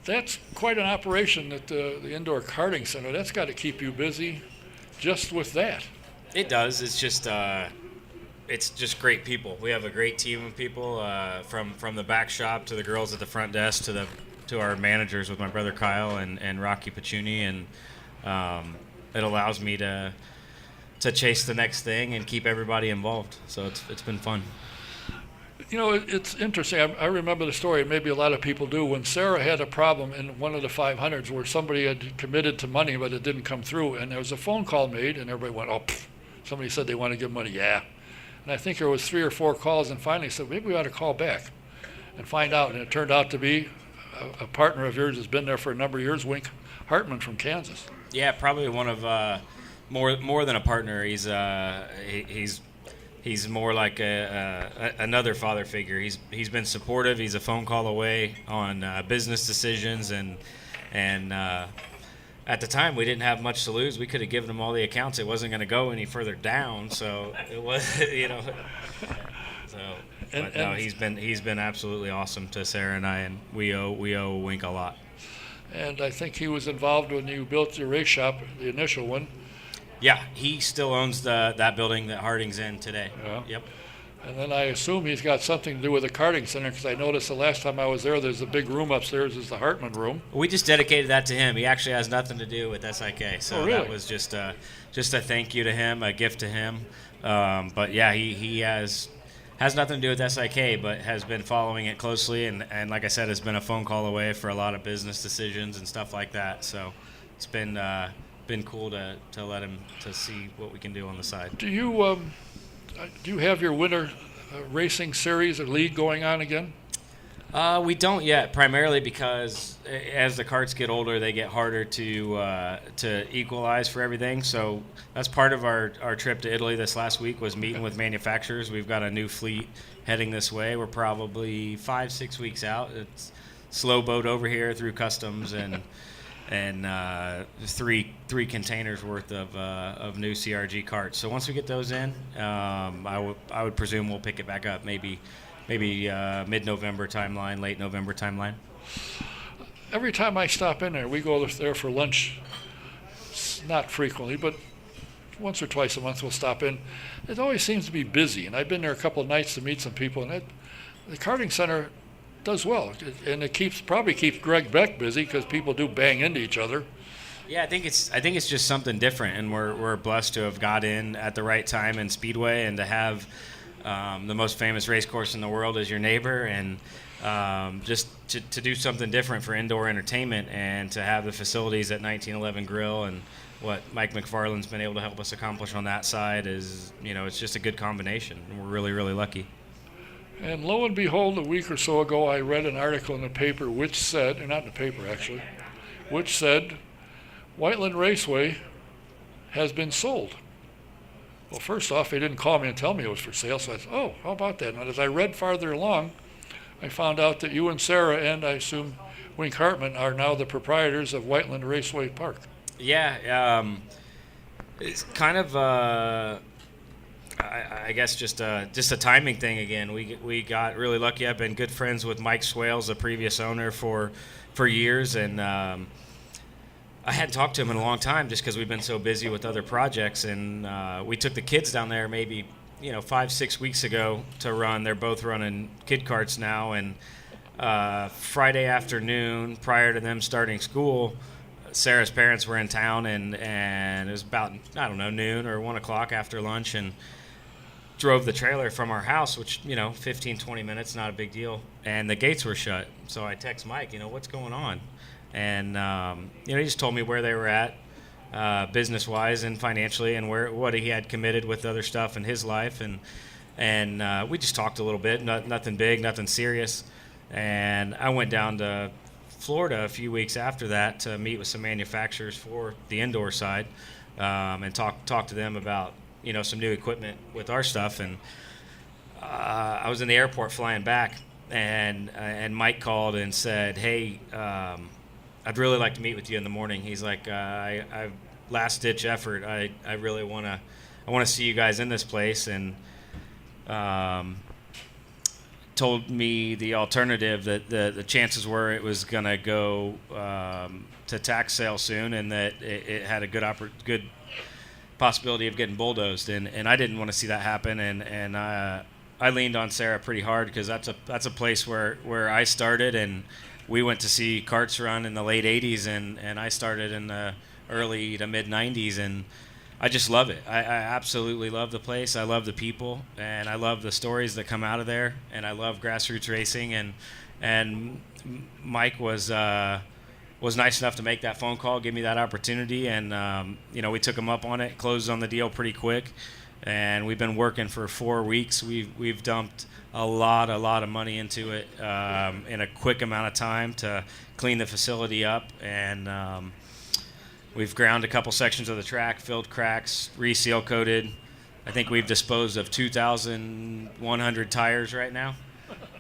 That's quite an operation at the Indoor Karting Center. That's got to keep you busy just with that. It does. It's just great people. We have a great team of people, from the back shop to the girls at the front desk to our managers with my brother Kyle and Rocky Pacciuni, and it allows me to chase the next thing and keep everybody involved. So it's been fun. You know, it's interesting. I remember the story, and maybe a lot of people do, when Sarah had a problem in one of the 500s where somebody had committed to money, but it didn't come through, and there was a phone call made, and everybody went, oh, pfft. Somebody said they want to give money. Yeah. And I think there was 3 or 4 calls, and finally said, maybe we ought to call back and find out. And it turned out to be a partner of yours has been there for a number of years, Wink Hartman from Kansas. Yeah, probably one of more than a partner. He's more like another father figure. He's been supportive. He's a phone call away on business decisions, and And at the time, we didn't have much to lose. We could have given him all the accounts. It wasn't going to go any further down, so it was, So, but no, he's been absolutely awesome to Sarah and I, and we owe Wink a lot. And I think he was involved when you built your race shop, the initial one. Yeah, he still owns that building that Harding's in today. Yeah. Yep. And then I assume he's got something to do with the karting center, because I noticed the last time I was there's a big room upstairs, is the Hartman room. We just dedicated that to him. He actually has nothing to do with SIK, so really? That was just a thank you to him, a gift to him. But yeah, he has nothing to do with SIK, but has been following it closely, and like I said, has been a phone call away for a lot of business decisions and stuff like that. So it's been cool to let him to see what we can do on the side. Do you have your winter racing series or league going on again? We don't yet, primarily because as the carts get older, they get harder to equalize for everything. So that's part of our trip to Italy this last week, was meeting with manufacturers. We've got a new fleet heading this way. We're probably 5-6 weeks out. It's slow boat over here through customs and three containers worth of new CRG carts. So once we get those in, I would presume we'll pick it back up maybe mid-November timeline, late November timeline. Every time I stop in there, we go there for lunch. Not frequently, but once or twice a month we'll stop in. It always seems to be busy, and I've been there a couple of nights to meet some people, and the karting center does well, and it probably keeps Greg Beck busy, because people do bang into each other. Yeah, I think it's just something different, and we're blessed to have got in at the right time in Speedway, and to have the most famous race course in the world as your neighbor, and just to do something different for indoor entertainment, and to have the facilities at 1911 Grill, and what Mike McFarland's been able to help us accomplish on that side is, it's just a good combination, and we're really, really lucky. And lo and behold, a week or so ago, I read an article in the paper which said, or not in the paper actually, which said Whiteland Raceway has been sold. Well, first off, they didn't call me and tell me it was for sale, so I thought, oh, how about that? And as I read farther along, I found out that you and Sarah, and I assume Wink Hartman, are now the proprietors of Whiteland Raceway Park. Yeah, it's kind of, I guess, just a timing thing again. We got really lucky. I've been good friends with Mike Swales, the previous owner, for years, and I hadn't talked to him in a long time just because we've been so busy with other projects. And we took the kids down there maybe 5-6 weeks ago to run. They're both running kid karts now, and Friday afternoon, prior to them starting school, Sarah's parents were in town, and it was about, noon or 1 o'clock after lunch, and drove the trailer from our house, which 15-20 minutes, not a big deal, and the gates were shut. So I text Mike, what's going on, and he just told me where they were at business wise and financially, and what he had committed with other stuff in his life, and we just talked a little bit. Nothing big, nothing serious. And I went down to Florida a few weeks after that to meet with some manufacturers for the indoor side, and talk to them about some new equipment with our stuff. And I was in the airport flying back, and Mike called and said, hey, I'd really like to meet with you in the morning. He's like, I last ditch effort. I really want to see you guys in this place, and told me the alternative, that the chances were it was going to go to tax sale soon, and that it had a good possibility of getting bulldozed, and I didn't want to see that happen, and I leaned on Sarah pretty hard, because that's a place where I started, and we went to see karts run in the late 80s, and I started in the early to mid 90s, and I just love it. I absolutely love the place. I love the people, and I love the stories that come out of there, and I love grassroots racing, and Mike was nice enough to make that phone call, give me that opportunity, and we took him up on it, closed on the deal pretty quick, and we've been working for 4 weeks. We've dumped a lot of money into it in a quick amount of time to clean the facility up, and we've ground a couple sections of the track, filled cracks, reseal coated. I think we've disposed of 2,100 tires right now,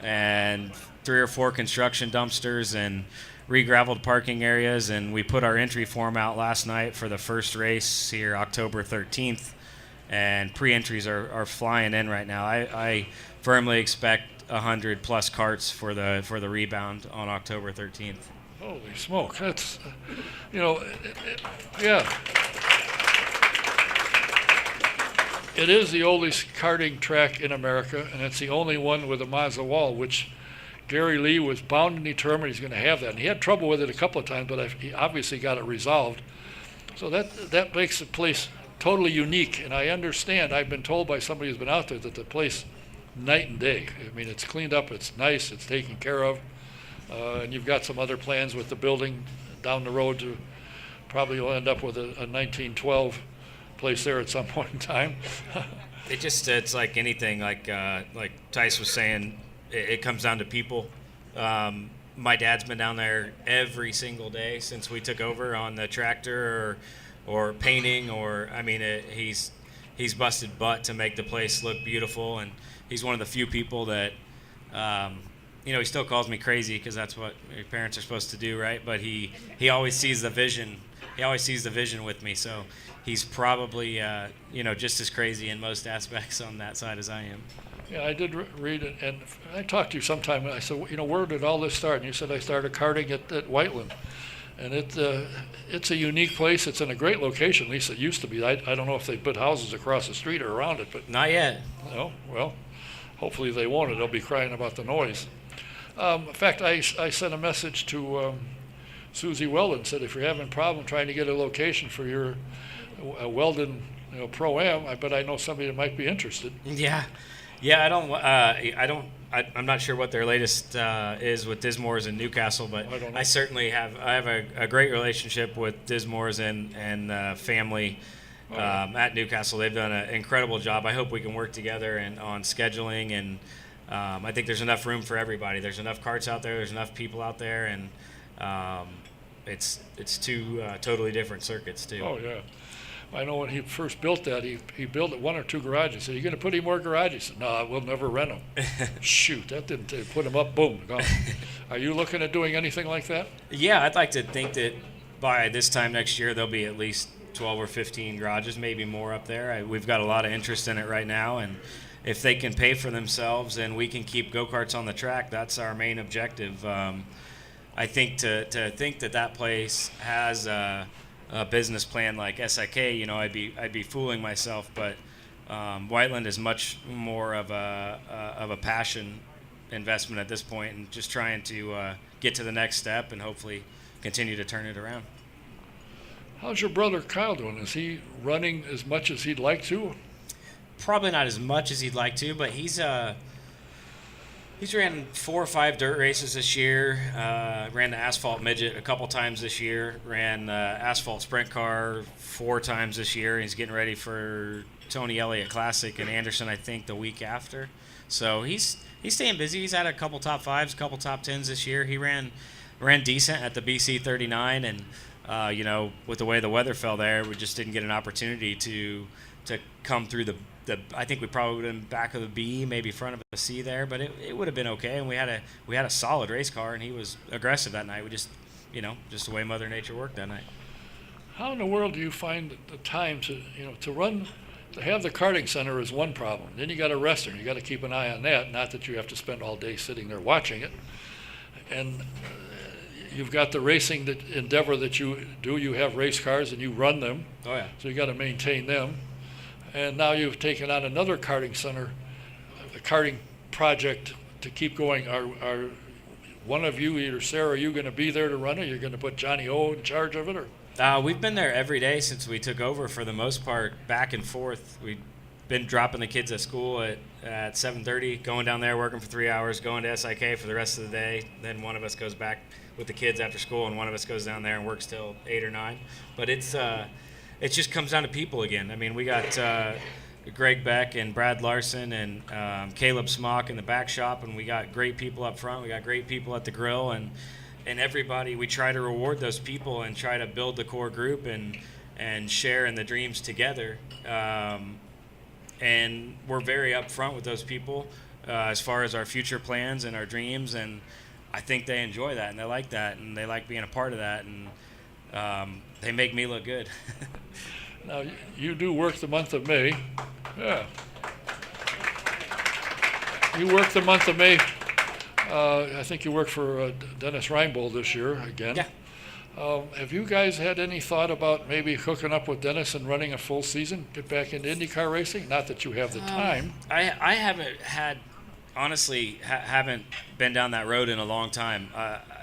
and 3 or 4 construction dumpsters, and re-graveled parking areas, and we put our entry form out last night for the first race here, October 13th. And pre-entries are flying in right now. I firmly expect 100 plus carts for the rebound on October 13th. Holy smoke! That's, yeah. It is the oldest karting track in America, and it's the only one with a Mazda wall, which Gary Lee was bound and determined he's going to have that. And he had trouble with it a couple of times, but he obviously got it resolved. So that makes the place totally unique. And I understand, I've been told by somebody who's been out there that the place, night and day. I mean, it's cleaned up, it's nice, it's taken care of. And you've got some other plans with the building down the road to probably will end up with a 1912 place there at some point in time. It's like anything, like Tice was saying, it comes down to people. My dad's been down there every single day since we took over on the tractor or painting, or I mean, he's busted butt to make the place look beautiful, and he's one of the few people that, he still calls me crazy because that's what your parents are supposed to do, right? But he always sees the vision. He always sees the vision with me, so he's probably just as crazy in most aspects on that side as I am. Yeah, I did read it, and I talked to you sometime, and I said, where did all this start? And you said I started karting at Whiteland. And it's a unique place. It's in a great location, at least it used to be. I don't know if they put houses across the street or around it, but not yet. No, well, hopefully they won't. They'll be crying about the noise. In fact, I sent a message to Susie Weldon, said if you're having a problem trying to get a location for your Weldon Pro-Am, I bet I know somebody that might be interested. Yeah, I'm not sure what their latest is with Dismore's in Newcastle, but I certainly have a great relationship with Dismore's and family at Newcastle. They've done an incredible job. I hope we can work together on scheduling, and I think there's enough room for everybody. There's enough carts out there. There's enough people out there, and it's two totally different circuits too. Oh yeah. I know when he first built that, he built it 1 or 2 garages. He said, "You going to put any more garages?" I said, "No, we'll never rent them." Shoot, that didn't put them up. Boom, gone. Are you looking at doing anything like that? Yeah, I'd like to think that by this time next year there'll be at least 12 or 15 garages, maybe more up there. We've got a lot of interest in it right now, and if they can pay for themselves and we can keep go-karts on the track, that's our main objective. I think to think that place has a business plan like SIK, I'd be fooling myself. But Whiteland is much more of a passion investment at this point, and just trying to get to the next step and hopefully continue to turn it around. How's your brother Kyle doing? Is he running as much as he'd like to? Probably not as much as he'd like to, but he's ran 4 or 5 dirt races this year, ran the asphalt midget a couple times this year, ran the asphalt sprint car 4 times this year. He's getting ready for Tony Elliott Classic in Anderson, I think, the week after. So he's staying busy. He's had a couple top 5s, a couple top 10s this year. He ran decent at the BC 39, and with the way the weather fell there, we just didn't get an opportunity to come through the I think we probably would have been back of the B, maybe front of a C there, but it would have been okay. And we had a solid race car, and he was aggressive that night. We just the way Mother Nature worked that night. How in the world do you find the time to run? To have the karting center is one problem. Then you got a wrestler. You got to keep an eye on that. Not that you have to spend all day sitting there watching it. And you've got the racing endeavor that you do. You have race cars and you run them. Oh yeah. So you got to maintain them. And now you've taken on another karting center, a karting project to keep going. Are one of you, either Sarah or you, going to be there to run it? You're going to put Johnny O in charge of it, or? We've been there every day since we took over, for the most part, back and forth. We've been dropping the kids at school at 7:30, going down there, working for 3 hours, going to SIK for the rest of the day. Then one of us goes back with the kids after school, and one of us goes down there and works till 8 or 9. But it just comes down to people again. I mean, we got Greg Beck and Brad Larson and Caleb Smock in the back shop, and we got great people up front. We got great people at the grill, and everybody. We try to reward those people and try to build the core group and share in the dreams together. And we're very upfront with those people as far as our future plans and our dreams, and I think they enjoy that and they like that and they like being a part of that, and they make me look good. Now, you do work the month of May. Yeah. You work the month of May. I think you work for Dennis Reinbold this year again. Yeah. Have you guys had any thought about maybe hooking up with Dennis and running a full season, get back into IndyCar racing? Not that you have the time. I haven't had, honestly, haven't been down that road in a long time.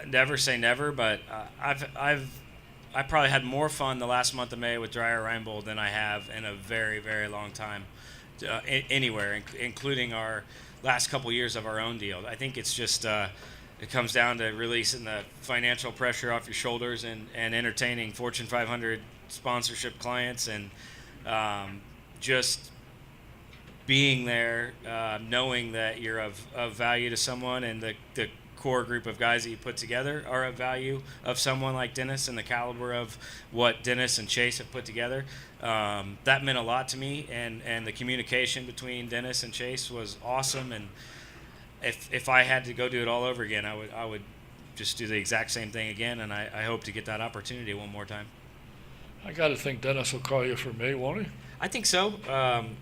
Never say never, but I probably had more fun the last month of May with Dreyer Reinbold than I have in a very, very long time anywhere, including our last couple years of our own deal. I think it's just it comes down to releasing the financial pressure off your shoulders and entertaining Fortune 500 sponsorship clients, and just being there, knowing that you're of value to someone, and the core group of guys that you put together are of value of someone like Dennis and the caliber of what Dennis and Chase have put together. That meant a lot to me, and the communication between Dennis and Chase was awesome. And if I had to go do it all over again, I would just do the exact same thing again, and I hope to get that opportunity one more time. I got to think Dennis will call you for May, won't he? I think so.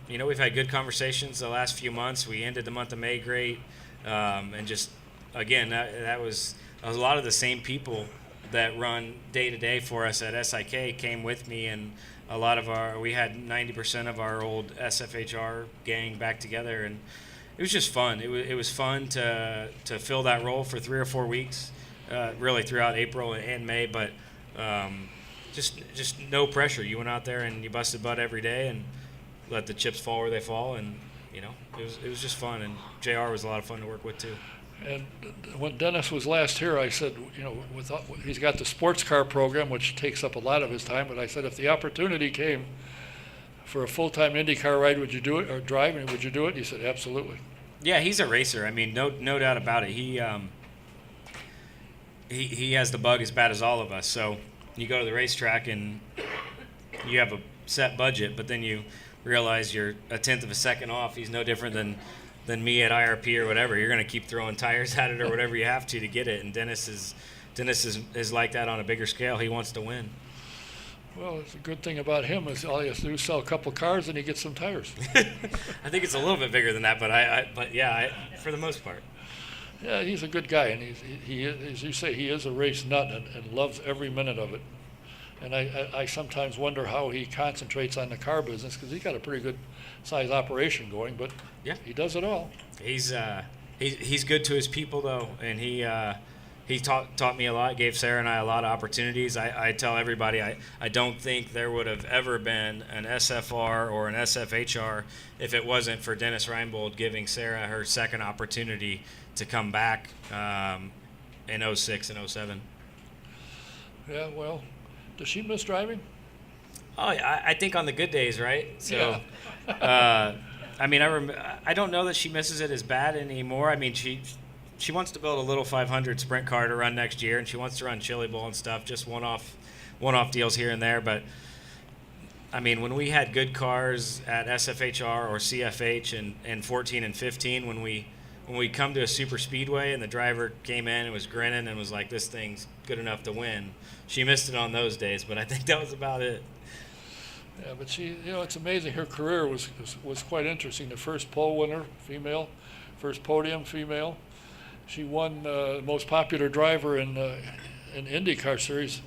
We've had good conversations the last few months. We ended the month of May great, and just again, that was a lot of the same people that run day to day for us at SIK came with me, and a lot of we had 90% of our old SFHR gang back together, and it was just fun. It was fun to fill that role for 3 or 4 weeks, really throughout April and May, but just no pressure. You went out there and you busted butt every day and let the chips fall where they fall, and it was just fun. And JR was a lot of fun to work with too. And when Dennis was last here, I said, he's got the sports car program, which takes up a lot of his time. But I said, if the opportunity came for a full-time IndyCar ride, would you do it, or drive, and would you do it? He said, absolutely. Yeah, he's a racer. I mean, no doubt about it. He has the bug as bad as all of us. So you go to the racetrack and you have a set budget, but then you realize you're a tenth of a second off. He's no different than me at IRP or whatever. You're going to keep throwing tires at it or whatever you have to get it. And Dennis is like that on a bigger scale. He wants to win. Well, it's a good thing about him is all he has to do is sell a couple cars and he gets some tires. I think it's a little bit bigger than that, but for the most part. Yeah, he's a good guy, and he as you say, he is a race nut and loves every minute of it. And I sometimes wonder how he concentrates on the car business, because he's got a pretty good size operation going, but yeah, he does it all. He's good to his people though, and he taught me a lot, gave Sarah and I a lot of opportunities. I tell everybody I don't think there would have ever been an SFR or an SFHR if it wasn't for Dennis Reinbold giving Sarah her second opportunity to come back in 06 and 07. Yeah, well, does she miss driving? Oh, I think on the good days, right? So, yeah. I don't know that she misses it as bad anymore. I mean, she wants to build a little 500 sprint car to run next year, and she wants to run Chili Bowl and stuff, just one-off deals here and there. But, I mean, when we had good cars at SFHR or CFH in 14 and 15, when we come to a super speedway and the driver came in and was grinning and was like, this thing's good enough to win, she missed it on those days, but I think that was about it. Yeah, but she, it's amazing. Her career was quite interesting. The first pole winner, female, first podium, female. She won most popular driver in IndyCar series,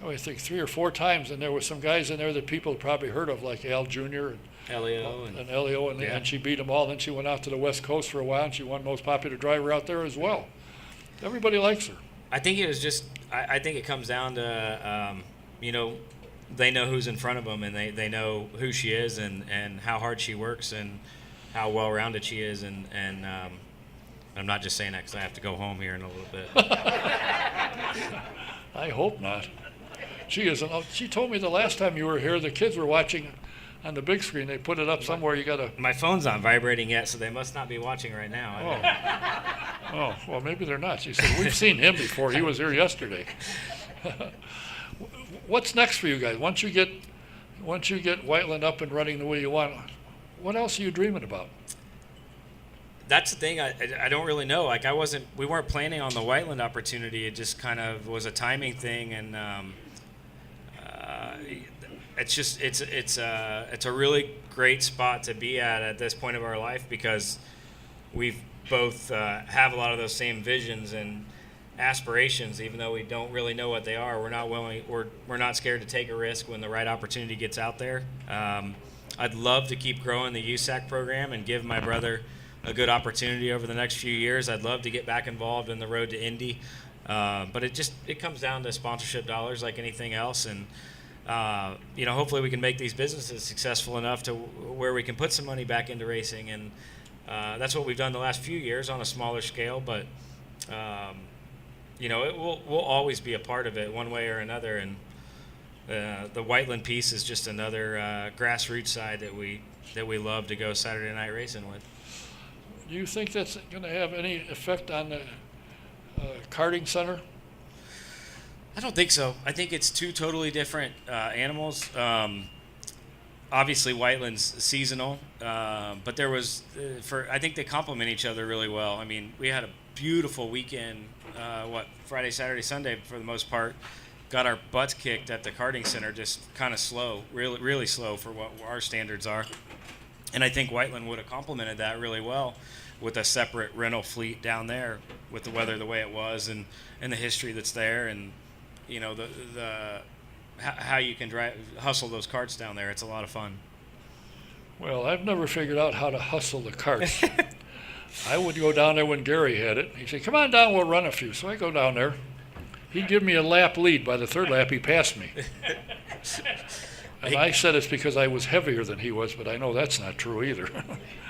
I think 3 or 4 times, and there were some guys in there that people probably heard of, like Al Jr. and Elio and she beat them all. Then she went out to the West Coast for a while, and she won most popular driver out there as well. Everybody likes her. I think it was just. I think it comes down to, they know who's in front of them, and they know who she is, and how hard she works, and how well-rounded she is, and I'm not just saying that because I have to go home here in a little bit. I hope not. She isn't. She told me the last time you were here, the kids were watching on the big screen. They put it up somewhere. You got to. My phone's not vibrating yet, so they must not be watching right now. Oh, well, maybe they're not. She said, we've seen him before. He was here yesterday. What's next for you guys? Once you get Whiteland up and running the way you want, what else are you dreaming about? That's the thing. I don't really know. Like we weren't planning on the Whiteland opportunity. It just kind of was a timing thing, and it's a really great spot to be at this point of our life, because we've both have a lot of those same visions and aspirations. Even though we don't really know what they are, we're not scared to take a risk when the right opportunity gets out there. I'd love to keep growing the USAC program and give my brother a good opportunity over the next few years. I'd love to get back involved in the road to Indy, but it comes down to sponsorship dollars like anything else, and hopefully we can make these businesses successful enough to where we can put some money back into racing, and that's what we've done the last few years on a smaller scale. But we'll always be a part of it one way or another, and the Whiteland piece is just another grassroots side that we love to go Saturday night racing with. Do you think that's going to have any effect on the karting center? I don't think so. I think it's two totally different animals. Obviously, Whiteland's seasonal, but there was I think they complement each other really well. I mean, we had a beautiful weekend. Friday, Saturday, Sunday for the most part. Got our butts kicked at the karting center, just kind of slow, really, really slow for what our standards are. And I think Whiteland would have complemented that really well with a separate rental fleet down there, with the weather the way it was, and the history that's there, and how you can hustle those carts down there. It's a lot of fun. Well, I've never figured out how to hustle the carts. I would go down there when Gary had it. He'd say, "Come on down, we'll run a few." So I go down there. He'd give me a lap lead. By the third lap, he passed me. And I said it's because I was heavier than he was, but I know that's not true either.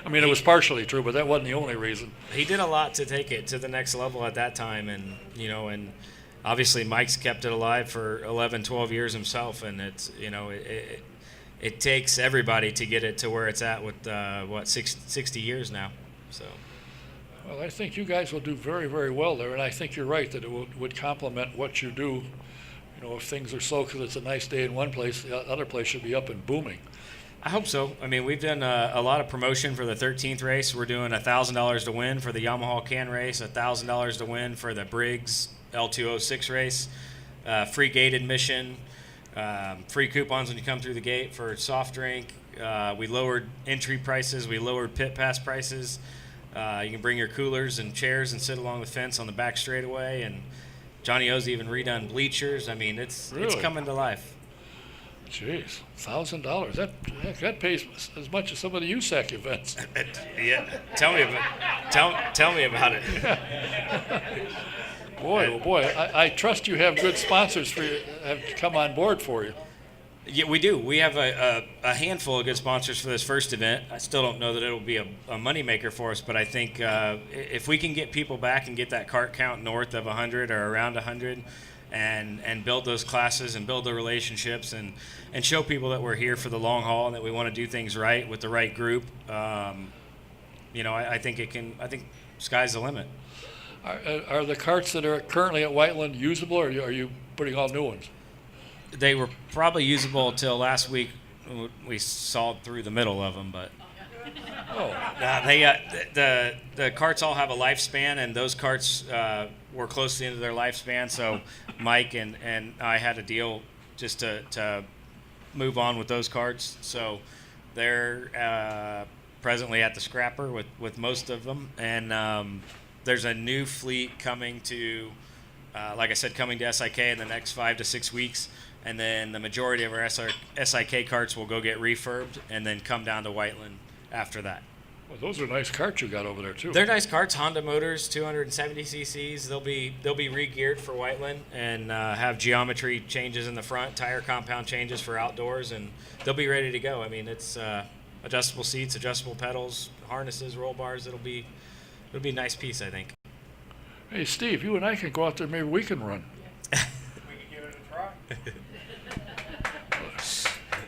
I mean, it was partially true, but that wasn't the only reason. He did a lot to take it to the next level at that time, and obviously Mike's kept it alive for 11, 12 years himself, and it's it takes everybody to get it to where it's at with 60 years now. So. Well, I think you guys will do very, very well there, and I think you're right that it would complement what you do. If things are slow because it's a nice day in one place, the other place should be up and booming. I hope so. I mean, we've done a lot of promotion for the 13th race. We're doing $1,000 to win for the Yamaha Can race, $1,000 to win for the Briggs L206 race, free gate admission, free coupons when you come through the gate for soft drink. We lowered entry prices. We lowered pit pass prices. You can bring your coolers and chairs and sit along the fence on the back straightaway. And Johnny O's even redone bleachers. I mean, it's coming to life. Jeez, $1,000. That pays as much as some of the USAC events. Yeah, tell me about it. Boy, oh boy, I trust you have good sponsors have come on board for you. Yeah, we do. We have a handful of good sponsors for this first event. I still don't know that it'll be a moneymaker for us, but I think if we can get people back and get that cart count north of 100 or around 100 and build those classes and build the relationships and show people that we're here for the long haul and that we want to do things right with the right group, I think sky's the limit. Are the carts that are currently at Whiteland usable, or are you putting all new ones? They were probably usable until last week. We sawed through the middle of them, but the carts all have a lifespan, and those carts were close to the end of their lifespan. So Mike and I had a deal just to move on with those carts. So they're presently at the scrapper with most of them, and there's a new fleet coming to, like I said, coming to SIK in the next 5 to 6 weeks. And then the majority of our SIK carts will go get refurbed and then come down to Whiteland after that. Well, those are nice carts you got over there, too. They're nice carts, Honda motors, 270 cc's. They'll be re-geared for Whiteland and have geometry changes in the front, tire compound changes for outdoors, and they'll be ready to go. I mean, it's adjustable seats, adjustable pedals, harnesses, roll bars. It'll be a nice piece, I think. Hey, Steve, you and I can go out there. Maybe we can run. We can give it a try.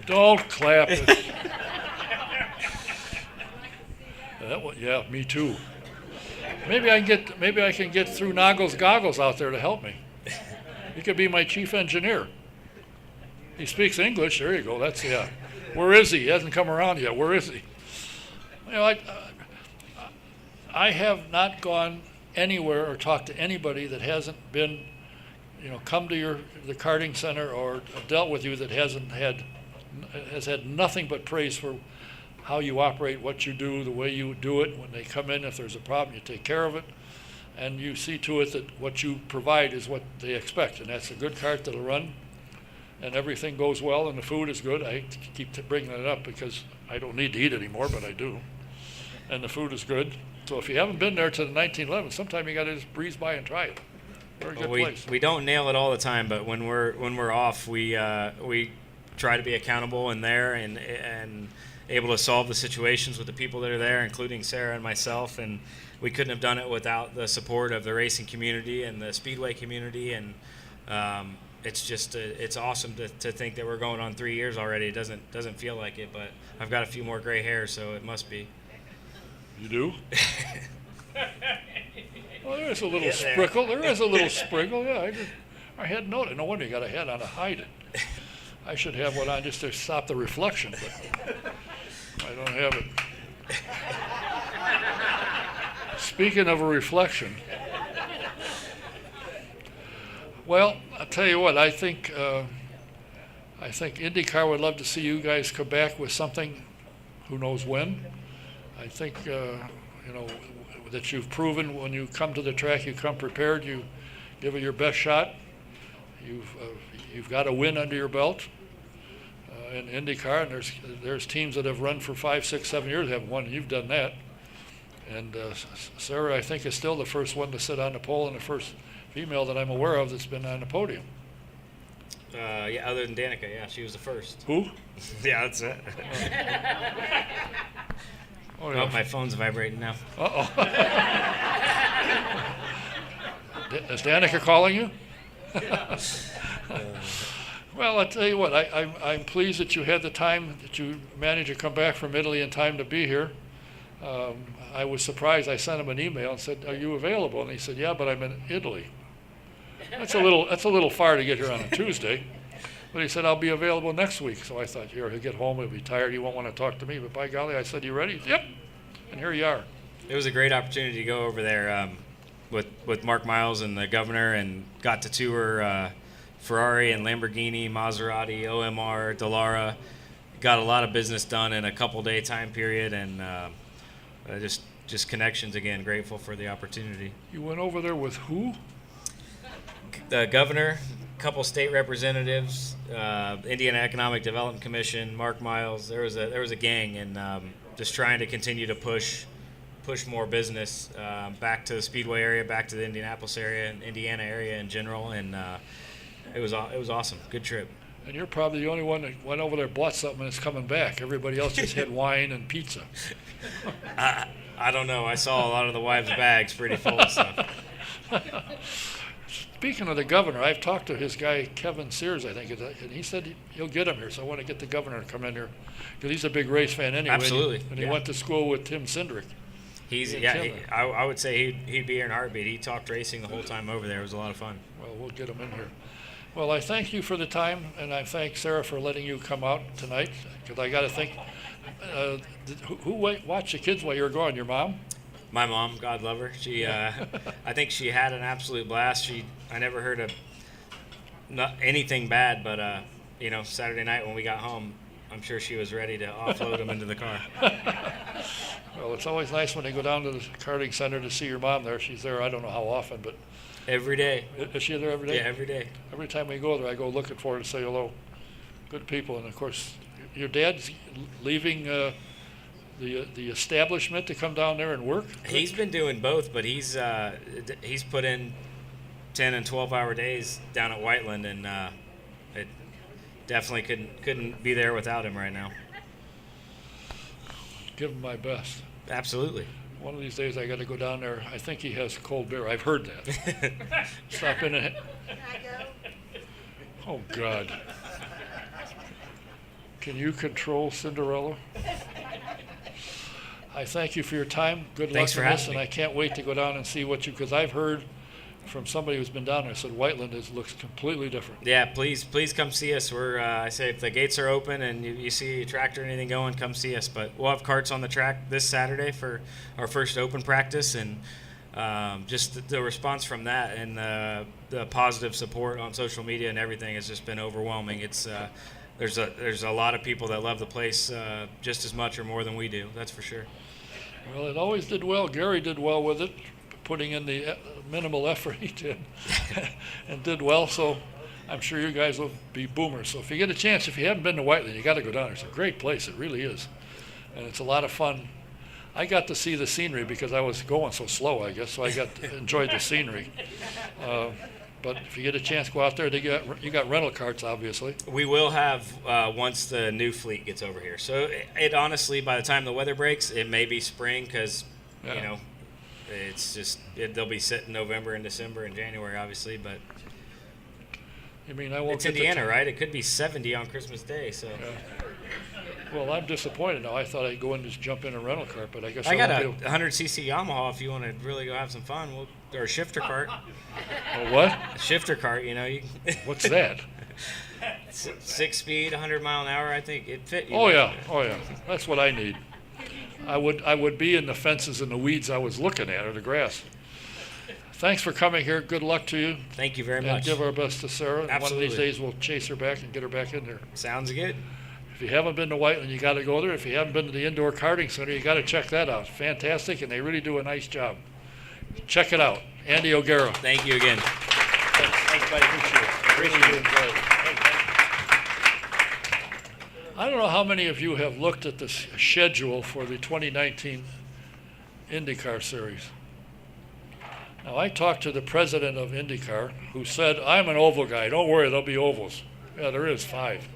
Don't clap. Yeah, me too. Maybe I can get through Noggles Goggles out there to help me. He could be my chief engineer. He speaks English. There you go. Where is he? He hasn't come around yet. Where is he? I have not gone anywhere or talked to anybody that hasn't been, come to the karting center or dealt with you that has had nothing but praise for how you operate, what you do, the way you do it. When they come in, if there's a problem, you take care of it, and you see to it that what you provide is what they expect, and that's a good cart that'll run, and everything goes well, and the food is good. I keep bringing it up because I don't need to eat anymore, but I do, and the food is good. So if you haven't been there to the 1911, sometime you got to just breeze by and try it. Very good place. We don't nail it all the time, but when we're off, we try to be accountable and there and able to solve the situations with the people that are there, including Sarah and myself. And we couldn't have done it without the support of the racing community and the speedway community. And it's just it's awesome to think that we're going on 3 years already. It doesn't feel like it, but I've got a few more gray hairs, so it must be. You do? Well, there is a little sprinkle. There is a little sprinkle. Yeah, I hadn't noticed. No wonder you got a hat on to hide it. I should have one on just to stop the reflection, but I don't have it. Speaking of a reflection, well, I'll tell you what. I think IndyCar would love to see you guys come back with something. Who knows when? I think that you've proven when you come to the track, you come prepared. You give it your best shot. You've got a win under your belt in IndyCar, and there's teams that have run for 5, 6, 7 years have won. You've done that, and Sarah, I think, is still the first one to sit on the pole and the first female that I'm aware of that's been on the podium. Yeah, other than Danica, yeah, she was the first. Who? Yeah, that's it. Oh, yeah. Oh, my phone's vibrating now. Uh-oh. Is Danica calling you? Well, I'll tell you what, I'm pleased that you had the time, that you managed to come back from Italy in time to be here. I was surprised. I sent him an email and said, "Are you available?" And he said, "Yeah, but I'm in Italy." That's a little far to get here on a Tuesday. But he said, "I'll be available next week." So I thought, he'll get home, he'll be tired, he won't want to talk to me. But by golly, I said, "You ready?" Yep. And here you are. It was a great opportunity to go over there with Mark Miles and the governor, and got to tour Ferrari and Lamborghini, Maserati, OMR, Dallara. Got a lot of business done in a couple-day time period, and just connections again. Grateful for the opportunity. You went over there with who? The governor, a couple state representatives, Indiana Economic Development Commission, Mark Miles. There was a gang, and just trying to continue to push more business back to the Speedway area, back to the Indianapolis area, and Indiana area in general, and it was awesome. Good trip. And you're probably the only one that went over there, bought something, and is coming back. Everybody else just had wine and pizza. I don't know. I saw a lot of the wives' bags pretty full. So. Speaking of the governor, I've talked to his guy, Kevin Sears, I think, and he said he'll get him here. So I want to get the governor to come in here because he's a big race fan anyway. Absolutely. And he went to school with Tim Cindric. I would say he'd be here in a heartbeat. He talked racing the whole time over there. It was a lot of fun. Well, we'll get him in here. Well, I thank you for the time, and I thank Sarah for letting you come out tonight. Because I got to think, who watched the kids while you were gone? Your mom? My mom, God love her. She, I think she had an absolute blast. I never heard of anything bad, but Saturday night when we got home, I'm sure she was ready to offload him into the car. Well, it's always nice when you go down to the karting center to see your mom there. She's there, I don't know how often, but... Every day. Is she there every day? Yeah, every day. Every time we go there, I go looking for her to say hello. Good people. And, of course, your dad's leaving the establishment to come down there and work? He's been doing both, but he's put in 10 and 12-hour days down at Whiteland, and it definitely couldn't be there without him right now. Give him my best. Absolutely. One of these days I got to go down there. I think he has cold beer. I've heard that. Stop in it. Can I go? Oh, God. Can you control Cinderella? I thank you for your time. Good luck Thanks for in this, having and me. I can't wait to go down and see what you, because I've heard from somebody who's been down there said Whiteland looks completely different. Yeah, please come see us. We're I say if the gates are open and you see a tractor or anything going, come see us. But we'll have carts on the track this Saturday for our first open practice, and just the response from that and the positive support on social media and everything has just been overwhelming. It's there's a lot of people that love the place just as much or more than we do. That's for sure. Well, it always did well. Gary did well with it, putting in the minimal effort he did, and did well. So I'm sure you guys will be boomers. So if you get a chance, if you haven't been to Whiteland, you got to go down there. It's a great place. It really is, and it's a lot of fun. I got to see the scenery because I was going so slow, I guess. So I enjoyed the scenery. But if you get a chance, go out there. You got rental carts, obviously. We will have once the new fleet gets over here. So it honestly, by the time the weather breaks, it may be spring because you know it's just they'll be sitting November and December and January, obviously. But you mean I won't? It's Indiana, right? It could be 70 on Christmas Day. So. Yeah. Well, I'm disappointed now. I thought I'd go and just jump in a rental cart, but I guess I got a won't 100cc Yamaha if you want to really go have some fun. Or a shifter cart. A what? A shifter cart, you know. What's that? 6 speed, 100 mile an hour. I think it fit you. Oh yeah. That's what I need. I would be in the fences and the weeds I was looking at, or the grass. Thanks for coming here. Good luck to you. Thank you very And much. give our best to Sarah. And Absolutely. one of these days we'll chase her back and get her back in there. Sounds good. If you haven't been to Whiteland, you got to go there. If you haven't been to the indoor karting center, you got to check that out. Fantastic, and they really do a nice job. Check it out. Andy O'Gara. Thank you again. Thanks, buddy. Appreciate it. I don't know how many of you have looked at the schedule for the 2019 IndyCar Series. Now, I talked to the president of IndyCar, who said, I'm an oval guy. Don't worry, there'll be ovals. Yeah, there is 5.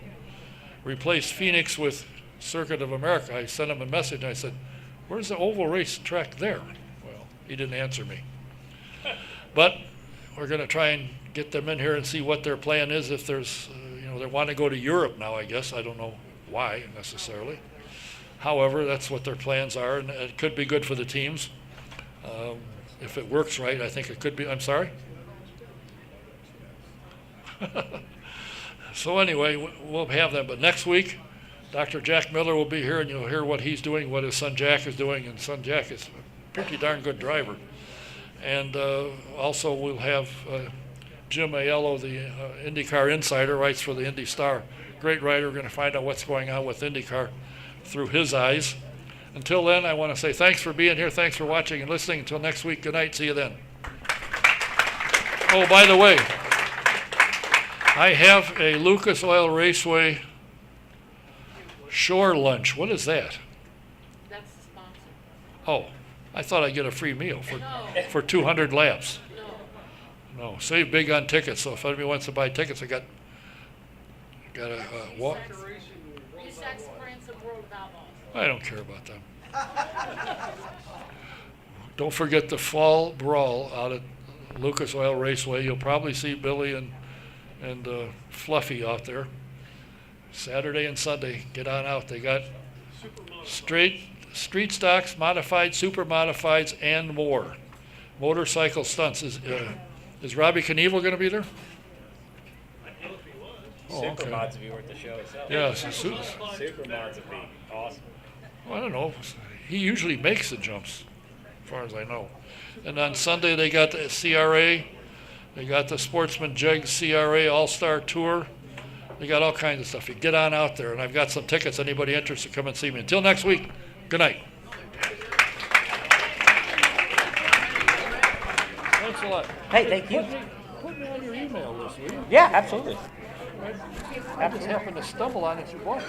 Replaced Phoenix with Circuit of America. I sent him a message, and I said, where's the oval race track there? Well, he didn't answer me. But we're going to try and get them in here and see what their plan is. If there's, they want to go to Europe now, I guess. I don't know why necessarily. However, that's what their plans are, and it could be good for the teams. If it works right, I think it could be. I'm sorry? So anyway, we'll have them. But next week, Dr. Jack Miller will be here, and you'll hear what he's doing, what his son Jack is doing. And son Jack is a pretty darn good driver. And also we'll have Jim Aiello, the IndyCar insider, writes for the Indy Star. Great writer. We're going to find out what's going on with IndyCar through his eyes. Until then, I want to say thanks for being here. Thanks for watching and listening. Until next week, good night. See you then. Oh, by the way, I have a Lucas Oil Raceway shore lunch. What is that? That's the sponsor. Oh, I thought I'd get a free meal for 200 laps. No, save big on tickets. So if anybody wants to buy tickets, I got a walk. Essex Prince of World Outlaws. I don't care about them. Don't forget the fall brawl out at Lucas Oil Raceway. You'll probably see Billy and Fluffy out there. Saturday and Sunday, get on out. They got street stocks, modified, super modifieds, and more. Motorcycle stunts. Is Robbie Knievel going to be there? Oh, okay. Supermods would be worth the show itself. Yeah, Supermods would be awesome. well, I don't know. He usually makes the jumps, as far as I know. And on Sunday they got the CRA. They got the Sportsman Jegs CRA All-Star Tour. They got all kinds of stuff. You get on out there, and I've got some tickets. Anybody interested, come and see me. Until next week, good night. Thanks a lot. Hey, thank you. Put me on your email list, will you? Yeah, absolutely. I just happened to stumble on it. You bought it.